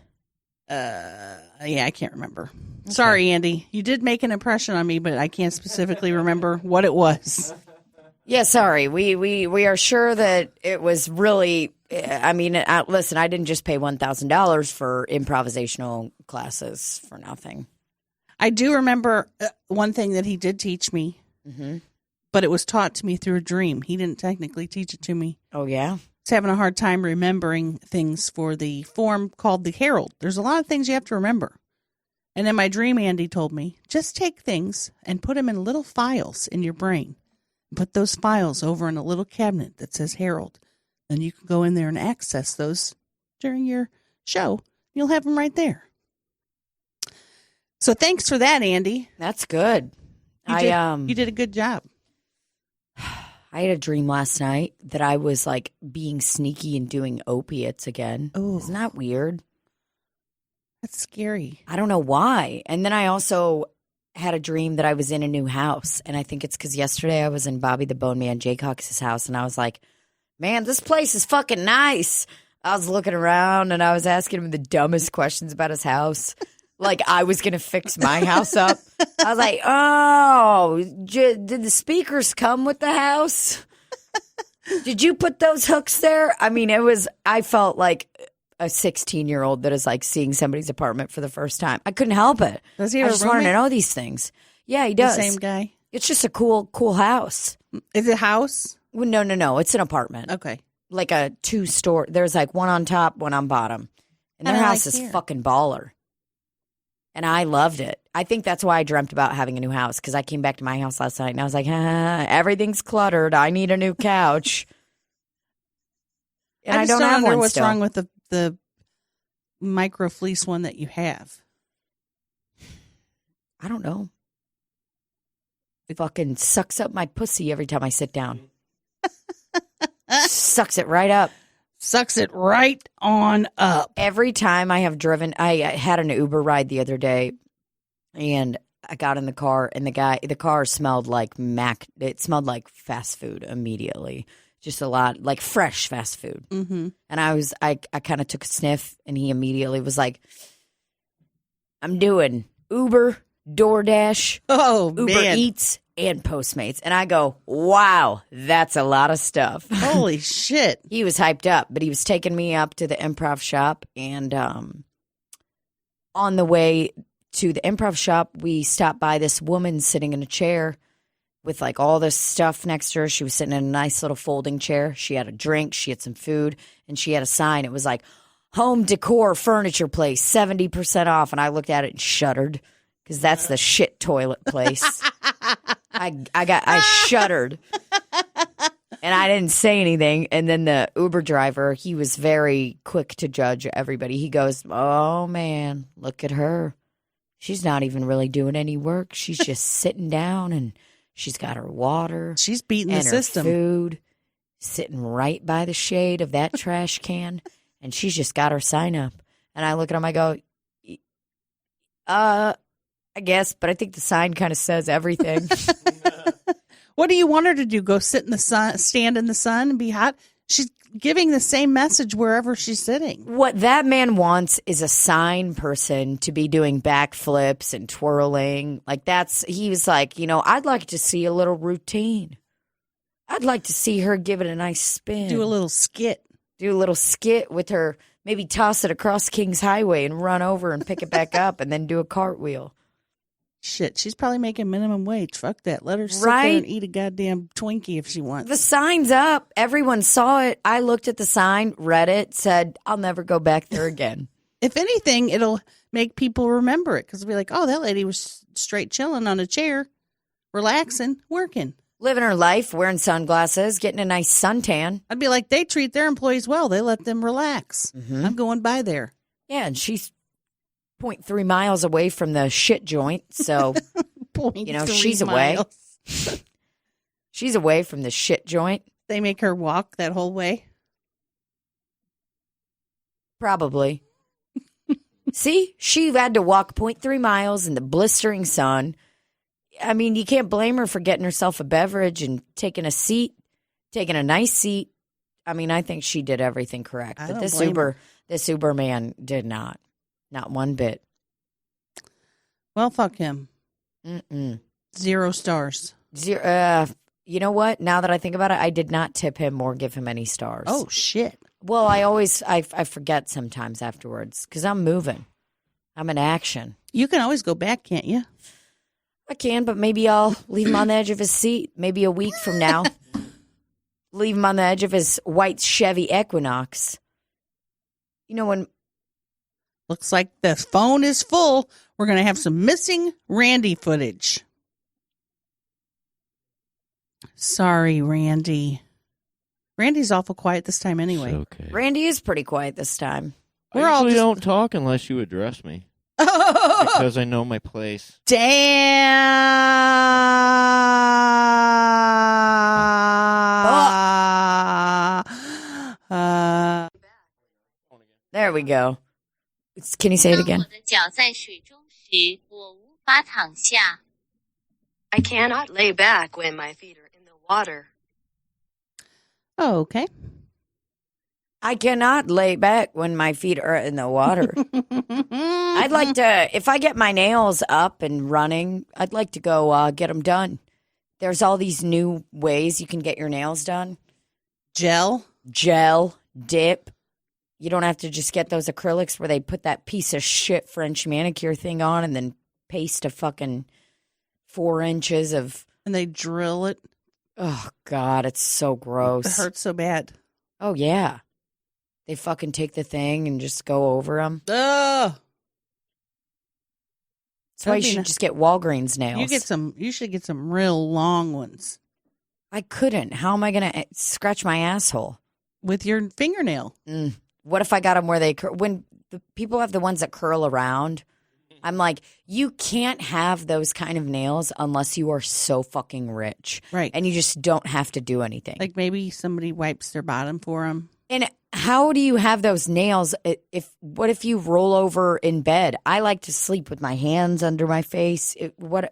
yeah, I can't remember. Okay. Sorry, Andy. You did make an impression on me, but I can't specifically remember what it was. Yeah, sorry. We are sure that it was really, I mean, listen, I didn't just pay $1,000 for improvisational classes for nothing. I do remember one thing that he did teach me, but it was taught to me through a dream. He didn't technically teach it to me. Oh, yeah? I was having a hard time remembering things for the form called the Herald. There's a lot of things you have to remember. And in my dream, Andy told me, just take things and put them in little files in your brain. Put those files over in a little cabinet that says Herald. Then you can go in there and access those during your show. You'll have them right there. So thanks for that, Andy. That's good. You did a good job. I had a dream last night that I was like being sneaky and doing opiates again. Oh, isn't that weird? That's scary. I don't know why. And then I also had a dream that I was in a new house. And I think it's because yesterday I was in Bobby the Bone Man Jaycox's house. And I was like, man, this place is fucking nice. I was looking around and I was asking him the dumbest questions about his house. Like I was going to fix my house up. I was like, oh, did the speakers come with the house? Did you put those hooks there? I mean, I felt like a 16-year-old that is like seeing somebody's apartment for the first time. I couldn't help it. Does he have I just a wanted to roommate? know these things. Yeah, he does. The same guy? It's just a cool house. Is it a house? Well, no. It's an apartment. Okay. Like a 2-store. There's like one on top, one on bottom. And their house is fucking baller. And I loved it. I think that's why I dreamt about having a new house, because I came back to my house last night and I was like, everything's cluttered. I need a new couch. And I don't have one what's still. wrong with the micro fleece one that you have. I don't know. It fucking sucks up my pussy every time I sit down. Sucks it right up. Sucks it right on up. Every time I have driven, I had an Uber ride the other day, and I got in the car, and the car smelled like it smelled like fast food immediately. Just a lot, like fresh fast food. Mm-hmm. And I kind of took a sniff, and he immediately was like, I'm doing Uber, DoorDash, Uber man. Eats, and Postmates. And I go, wow, that's a lot of stuff. Holy shit. He was hyped up, but he was taking me up to the Improv Shop. And on the way to the Improv Shop, we stopped by this woman sitting in a chair with like all this stuff next to her. She was sitting in a nice little folding chair. She had a drink, she had some food, and she had a sign. It was like, home decor furniture place, 70% off. And I looked at it and shuddered, because that's the shit toilet place. I shuddered. And I didn't say anything. And then the Uber driver, he was very quick to judge everybody. He goes, "Oh, man, look at her. She's not even really doing any work. She's just sitting down and she's got her water. She's beating and the her system. Food, sitting right by the shade of that trash can. And she's just got her sign up." And I look at him, I go, I guess, but I think the sign kind of says everything. What do you want her to do? Go sit in the sun, stand in the sun and be hot? She's giving the same message wherever she's sitting. What that man wants is a sign person to be doing backflips and twirling. Like he was like, I'd like to see a little routine. I'd like to see her give it a nice spin. Do a little skit. With her, maybe toss it across King's Highway and run over and pick it back up and then do a cartwheel. Shit, she's probably making minimum wage. Fuck that. Let her sit there and eat a goddamn Twinkie if she wants. The sign's up. Everyone saw it. I looked at the sign, read it, said, I'll never go back there again. If anything, it'll make people remember it because they'll be like, oh, that lady was straight chilling on a chair, relaxing, working. Living her life, wearing sunglasses, getting a nice suntan. I'd be like, they treat their employees well. They let them relax. Mm-hmm. I'm going by there. Yeah, and she's 0.3 miles away from the shit joint, so, she's away. She's away from the shit joint. They make her walk that whole way? Probably. See, she had to walk 0.3 miles in the blistering sun. I mean, you can't blame her for getting herself a beverage and taking a nice seat. I mean, I think she did everything correct. But this Uber man did not. Not one bit. Well, fuck him. Mm-mm. 0 stars. You know what? Now that I think about it, I did not tip him or give him any stars. Oh, shit. Well, I forget sometimes afterwards because I'm moving. I'm in action. You can always go back, can't you? I can, but maybe I'll leave him on the edge of his seat. Maybe a week from now. Leave him on the edge of his white Chevy Equinox. When... Looks like the phone is full. We're going to have some missing Randy footage. Sorry, Randy. Randy's awful quiet this time anyway. It's okay. Randy is pretty quiet this time. I usually don't talk unless you address me. Because I know my place. There we go. Can you say it again? I cannot lay back when my feet are in the water. Oh, okay. I cannot lay back when my feet are in the water. I'd like to, if I get my nails up and running, I'd like to go get them done. There's all these new ways you can get your nails done. Gel, dip. You don't have to just get those acrylics where they put that piece of shit French manicure thing on and then paste a fucking 4 inches of... And they drill it. Oh, God, it's so gross. It hurts so bad. Oh, yeah. They fucking take the thing and just go over them. Ugh. That's why you should just get Walgreens nails. You should get some real long ones. I couldn't. How am I going to scratch my asshole? With your fingernail. What if I got them where they when the people have the ones that curl around? I'm like, you can't have those kind of nails unless you are so fucking rich. Right. And you just don't have to do anything. Like maybe somebody wipes their bottom for them. And how do you have those nails what if you roll over in bed? I like to sleep with my hands under my face.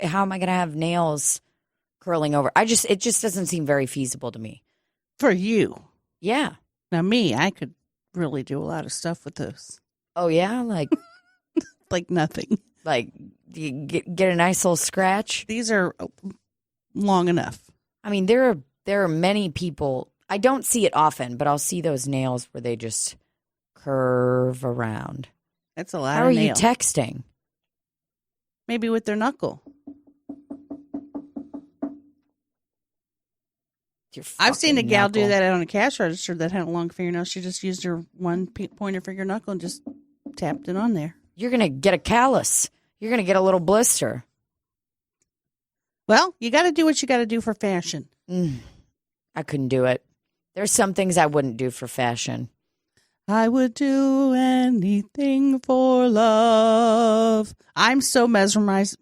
How am I going to have nails curling over? It just doesn't seem very feasible to me. For you. Yeah. Now me, I could really do a lot of stuff with those. Oh yeah, like like nothing. Like you get a nice little scratch. These are long enough. I mean, there are many people. I don't see it often, but I'll see those nails where they just curve around. That's a lot. How of are nail. you texting? Maybe with their knuckle. I've seen a gal do that on a cash register that had a long fingernail. She just used her one pointer finger knuckle and just tapped it on there. You're going to get a callus. You're going to get a little blister. Well, you got to do what you got to do for fashion. I couldn't do it. There's some things I wouldn't do for fashion. I would do anything for love. I'm so mesmerized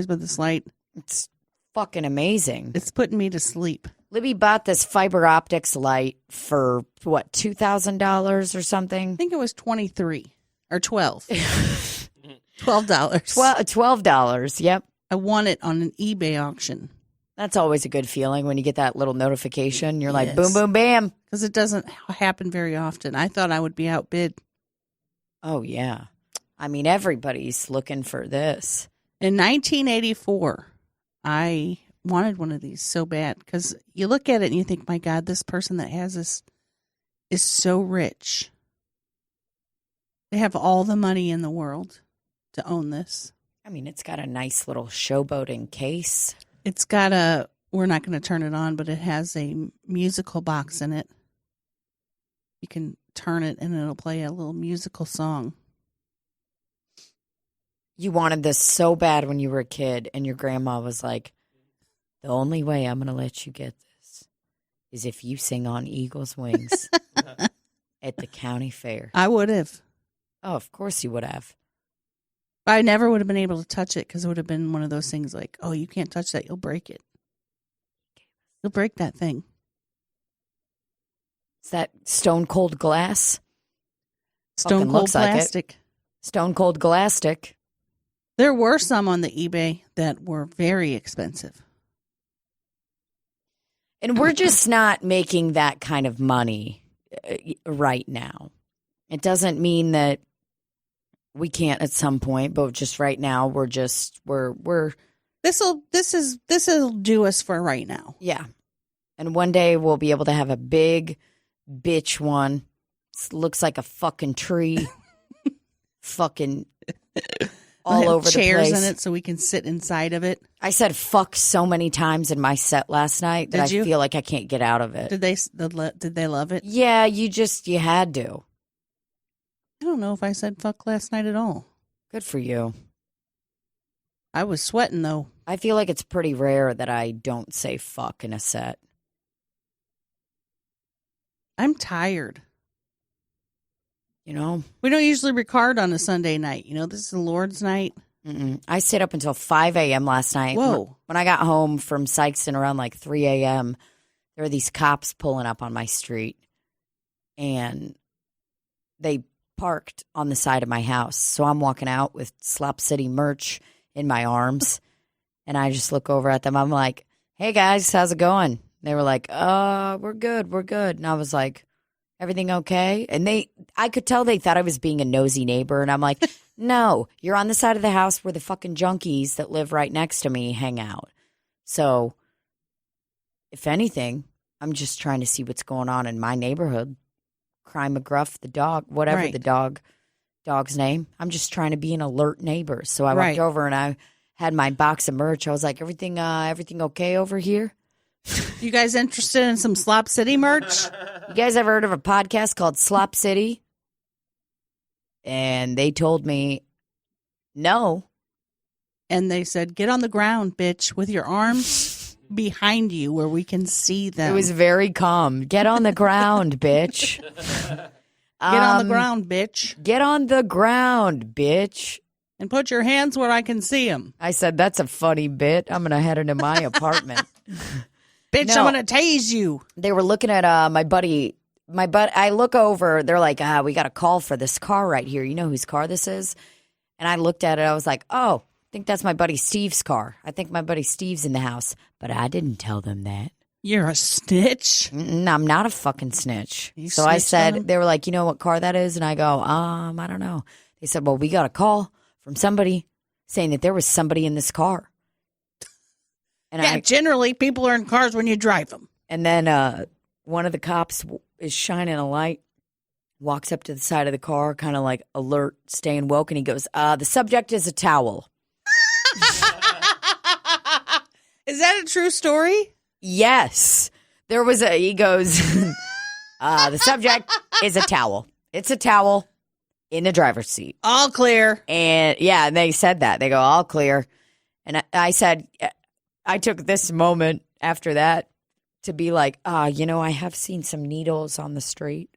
by this light. It's fucking amazing. It's putting me to sleep. Libbie bought this fiber optics light for, what, $2,000 or something? I think it was 23 or 12. $12. $12, yep. I won it on an eBay auction. That's always a good feeling when you get that little notification. You're like, Yes. boom, boom, bam. Because it doesn't happen very often. I thought I would be outbid. Oh, yeah. I mean, everybody's looking for this. In 1984, I wanted one of these so bad because you look at it and you think, my God, this person that has this is so rich. They have all the money in the world to own this. I mean, it's got a nice little showboating case. It's got we're not going to turn it on, but it has a musical box in it. You can turn it and it'll play a little musical song. You wanted this so bad when you were a kid, and your grandma was like, the only way I'm going to let you get this is if you sing on Eagle's Wings at the county fair. I would have. Oh, of course you would have. I never would have been able to touch it because it would have been one of those things like, oh, you can't touch that. You'll break it. You'll break that thing. Is that stone cold glass? Stone Fucking cold looks like it. plastic. Stone cold glastic. There were some on the eBay that were very expensive. And we're just not making that kind of money right now. It doesn't mean that we can't at some point, but just right now we're This'll do us for right now. yeah. And one day we'll be able to have a big bitch one. Looks like a fucking tree. Fucking all over the chairs place. in it so we can sit inside of it. I said fuck so many times in my set last night that Did you? I feel like I can't get out of it. Did they love it? Yeah, you had to. I don't know if I said fuck last night at all. Good for you. I was sweating though. I feel like it's pretty rare that I don't say fuck in a set. I'm tired. You know? We don't usually record on a Sunday night. You know, this is the Lord's night. I stayed up until 5 a.m. last night. Whoa. When I got home from Sykeston around like 3 a.m., there were these cops pulling up on my street. And they parked on the side of my house. So I'm walking out with Slop City merch in my arms. And I just look over at them. I'm like, hey, guys, how's it going? They were like, we're good. And I was like, everything okay? And I could tell they thought I was being a nosy neighbor. And I'm like, no, you're on the side of the house where the fucking junkies that live right next to me hang out. So if anything, I'm just trying to see what's going on in my neighborhood. Crime McGruff, the dog, whatever Right. the dog's name. I'm just trying to be an alert neighbor. So I walked over and I had my box of merch. I was like, everything okay over here? You guys interested in some Slop City merch? You guys ever heard of a podcast called Slop City? And they told me no. And they said, get on the ground, bitch, with your arms behind you where we can see them. It was very calm. Get on the ground, bitch. Get on the ground, bitch. Get on the ground, bitch. And put your hands where I can see them. I said, that's a funny bit. I'm going to head into my apartment. Bitch, No. I'm going to tase you. They were looking at my buddy. I look over. They're like, we got a call for this car right here. You know whose car this is? And I looked at it. I was like, oh, I think that's my buddy Steve's car. I think my buddy Steve's in the house. But I didn't tell them that. You're a snitch. I'm not a fucking snitch. You So I snitched on him? said, they were like, you know what car that is? And I go, I don't know. They said, well, we got a call from somebody saying that there was somebody in this car. And Yeah, generally people are in cars when you drive them. And then one of the cops is shining a light, walks up to the side of the car, kind of like alert, staying woke, and he goes, the subject is a towel. Is that a true story? Yes. He goes, the subject is a towel. It's a towel in the driver's seat. All clear. And yeah, they said that. They go, all clear. And I said, I took this moment after that to be like, I have seen some needles on the street.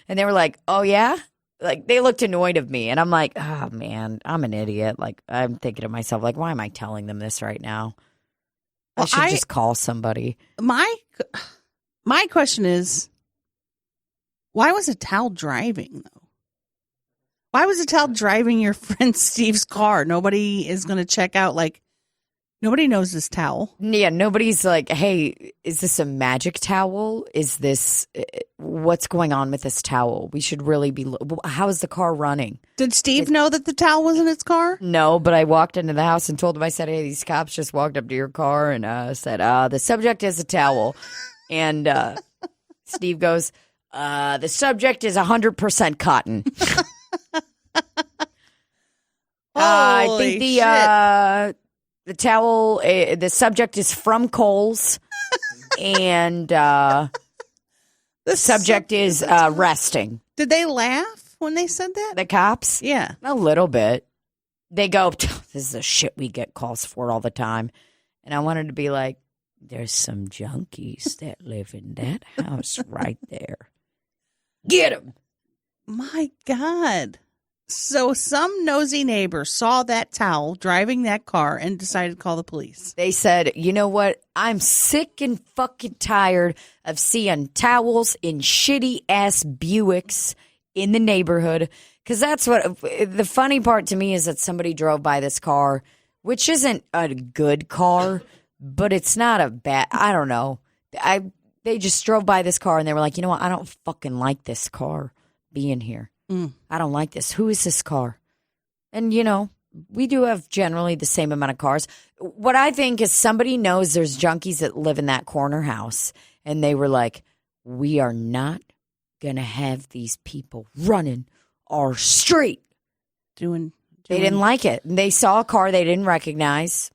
And they were like, oh, yeah? Like, they looked annoyed of me. And I'm like, oh, man, I'm an idiot. Like, I'm thinking to myself, like, why am I telling them this right now? I should just call somebody. My question is, why was a towel driving, though? Why was a towel driving your friend Steve's car? Nobody is going to check out, like, nobody knows this towel. Yeah, nobody's like, hey, is this a magic towel? Is this, what's going on with this towel? We should really be, how is the car running? Did Steve know that the towel was in his car? No, but I walked into the house and told him, I said, hey, these cops just walked up to your car and said, the subject is a towel. And Steve goes, the subject is 100% cotton. I think the towel, the subject is from Kohl's, and the subject is resting. Did they laugh when they said that? The cops? Yeah. A little bit. They go, this is the shit we get calls for all the time. And I wanted to be like, there's some junkies that live in that house right there. Get them. My God. So some nosy neighbor saw that towel driving that car and decided to call the police. They said, you know what? I'm sick and fucking tired of seeing towels in shitty-ass Buicks in the neighborhood. Because that's what the funny part to me is that somebody drove by this car, which isn't a good car, but it's not a bad, I don't know. They just drove by this car and they were like, you know what? I don't fucking like this car being here. I don't like this. Who is this car? And, we do have generally the same amount of cars. What I think is somebody knows there's junkies that live in that corner house. And they were like, we are not going to have these people running our street. Doing. They didn't like it. And they saw a car they didn't recognize.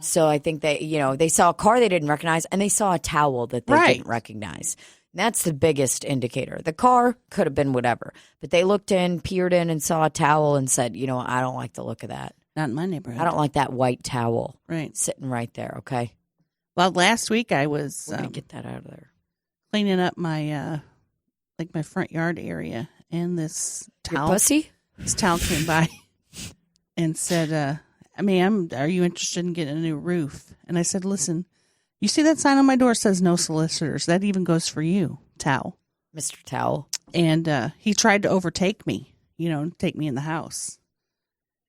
So I think they saw a car they didn't recognize. And they saw a towel that they didn't recognize. That's the biggest indicator. The car could have been whatever, but they looked in, peered in, and saw a towel and said, I don't like the look of that. Not in my neighborhood. I don't like that white towel right sitting right there, okay? Well, last week I was We're going to get that out of there. Cleaning up my my front yard area, and this towel. Your pussy? This towel came by and said, ma'am, are you interested in getting a new roof? And I said, listen, you see that sign on my door says no solicitors. That even goes for you, Towel. Mr. Towel. And he tried to overtake me, take me in the house.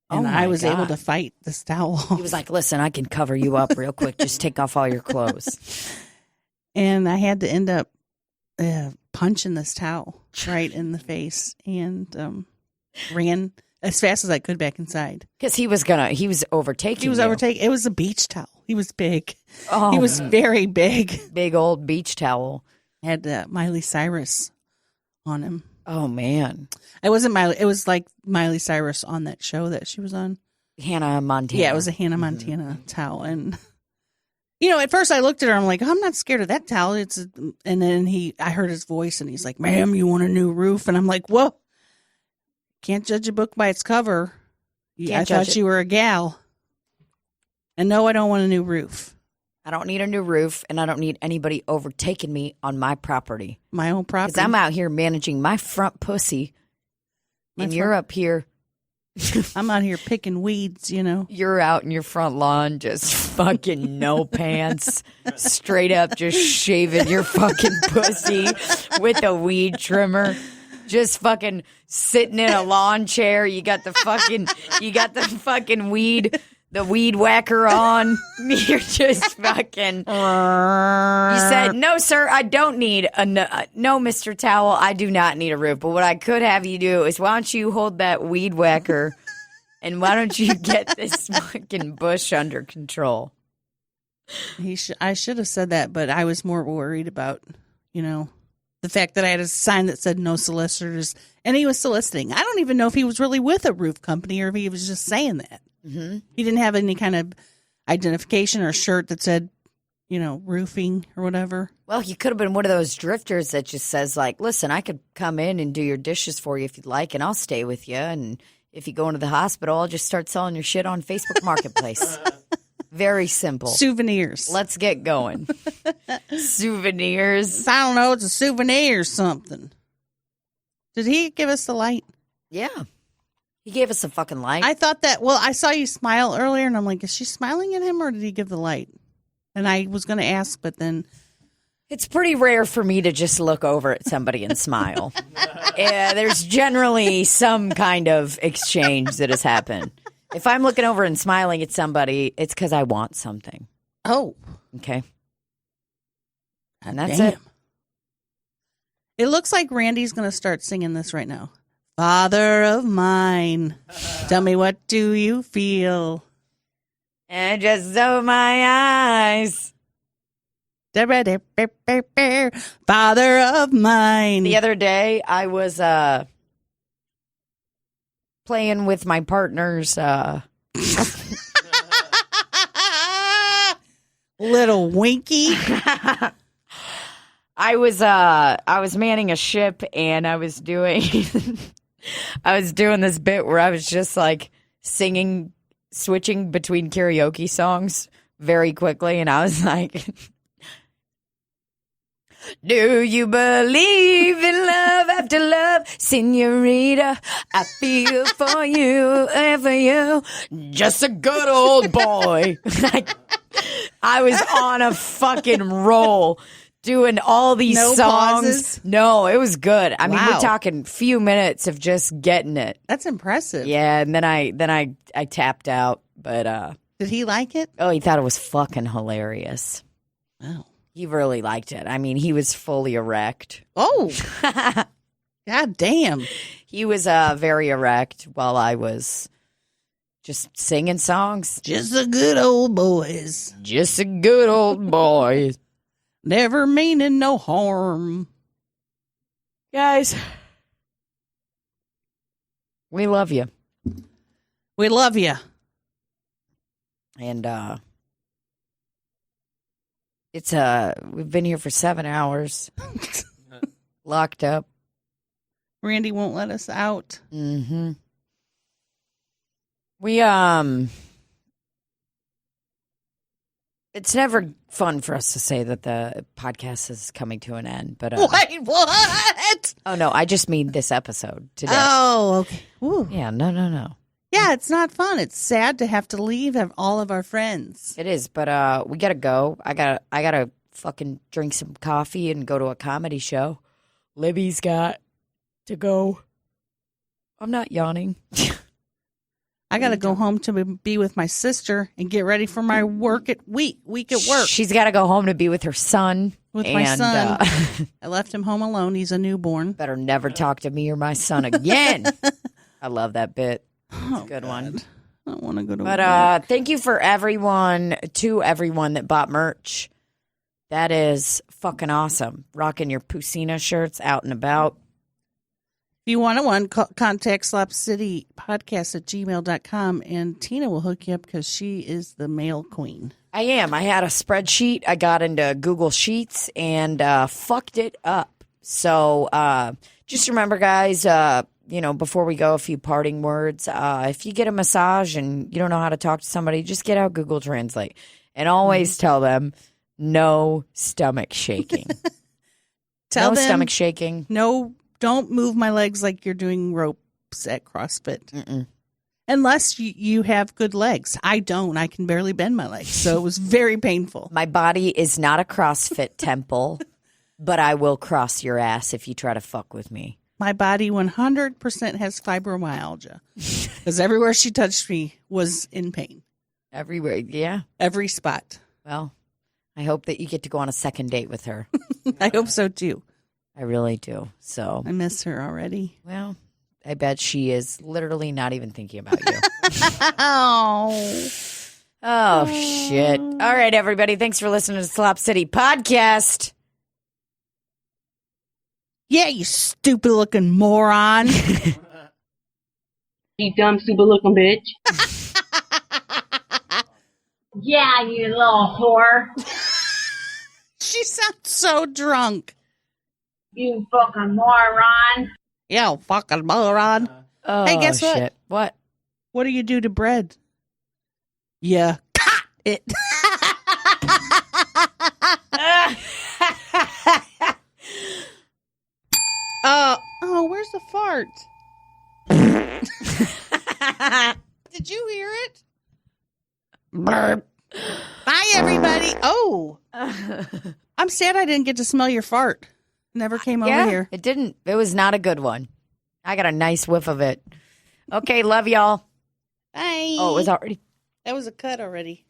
And I was able to fight this towel off. He was like, listen, I can cover you up real quick. Just take off all your clothes. And I had to end up punching this towel right in the face and ran as fast as I could back inside. Because he was overtaking you. It was a beach towel. He was big. Oh, he was very big. Big old beach towel. Had Miley Cyrus on him. Oh, man. It wasn't Miley. It was like Miley Cyrus on that show that she was on. Hannah Montana. Yeah, it was a Hannah Montana towel. And, at first I looked at her. I'm like, I'm not scared of that towel. And then I heard his voice and he's like, ma'am, you want a new roof? And I'm like, whoa. Can't judge a book by its cover. I thought you were a gal. And no, I don't want a new roof. I don't need a new roof, and I don't need anybody overtaking me on my property. My own property. Because I'm out here managing my front pussy, you're up here. I'm out here picking weeds, You're out in your front lawn just fucking no pants, straight up just shaving your fucking pussy with a weed trimmer. Just fucking sitting in a lawn chair. You got the fucking weed. The weed whacker on. You're just fucking. You said, no, sir, I don't need no, Mr. Towel, I do not need a roof. But what I could have you do is why don't you hold that weed whacker and why don't you get this fucking bush under control? I should have said that, but I was more worried about, the fact that I had a sign that said no solicitors and he was soliciting. I don't even know if he was really with a roof company or if he was just saying that. Mm-hmm. He didn't have any kind of identification or shirt that said, roofing or whatever. Well, you could have been one of those drifters that just says, like, listen, I could come in and do your dishes for you if you'd like, and I'll stay with you. And if you go into the hospital, I'll just start selling your shit on Facebook Marketplace. Very simple. Souvenirs. Let's get going. Souvenirs. I don't know. It's a souvenir or something. Did he give us the light? Yeah. He gave us a fucking light. I thought that, well, I saw you smile earlier, and I'm like, is she smiling at him, or did he give the light? And I was going to ask, but then... It's pretty rare for me to just look over at somebody and smile. There's generally some kind of exchange that has happened. If I'm looking over and smiling at somebody, it's because I want something. Oh. Okay. And that's Damn. it. It looks like Randy's going to start singing this right now. Father of mine, tell me, what do you feel? And just open my eyes. Father of mine. The other day, I was playing with my partner's little Winky. I was manning a ship, and I was doing this bit where I was just like singing, switching between karaoke songs very quickly, and I was like, do you believe in love after love, senorita? I feel for you and for you, just a good old boy. I was on a fucking roll doing all these songs. Pauses? No, it was good. I mean, Wow. we're talking few minutes of just getting it. That's impressive. Yeah, and then I tapped out, but Did he like it? he thought it was fucking hilarious. Wow. He really liked it. I mean, he was fully erect. Oh. God damn. He was very erect while I was just singing songs. Just a good old boys. Just a good old boy. Never meaning no harm. Guys, we love you. We love you. And it's we've been here for 7 hours. Locked up. Randy won't let us out. Mm-hmm. We it's never fun for us to say that the podcast is coming to an end, but Wait, what? oh no, I just mean this episode today. Oh, okay. Ooh. Yeah, no. Yeah, it's not fun. It's sad to have to leave all of our friends. It is, but we gotta go. I gotta fucking drink some coffee and go to a comedy show. Libbie's got to go. I'm not yawning. I got to go home to be with my sister and get ready for my week at work. She's got to go home to be with her son. With my son. I left him home alone. He's a newborn. Better never talk to me or my son again. I love that bit. It's a good one. I don't want to go to But work. thank you to everyone that bought merch. That is fucking awesome. Rocking your Pusina shirts out and about. If you want one, contact Slop City Podcast at gmail.com, and Tina will hook you up because she is the mail queen. I am. I had a spreadsheet. I got into Google Sheets and fucked it up. So just remember, guys, before we go, a few parting words. If you get a massage and you don't know how to talk to somebody, just get out Google Translate. And always tell them, no stomach shaking. Tell them, stomach shaking. No, don't move my legs like you're doing ropes at CrossFit. Mm-mm. Unless you have good legs. I don't. I can barely bend my legs. So it was very painful. My body is not a CrossFit temple, but I will cross your ass if you try to fuck with me. My body 100% has fibromyalgia because everywhere she touched me was in pain. Everywhere, yeah. Every spot. Well, I hope that you get to go on a second date with her. I hope so too. I really do. So, I miss her already. well, I bet she is literally not even thinking about you. Oh, shit. All right, everybody. Thanks for listening to the Slop City Podcast. Yeah, you stupid looking moron. You dumb, stupid looking bitch. Yeah, you little whore. She sounds so drunk. You fucking moron. Yeah, fucking moron. Oh, Hey, guess what? shit. What? What do you do to bread? Yeah. It. Oh, where's the fart? Did you hear it? Burp. Bye, everybody. Oh, I'm sad I didn't get to smell your fart. Never came over here. It didn't. It was not a good one. I got a nice whiff of it. Okay, love y'all. Bye. Oh, it was already. That was a cut already.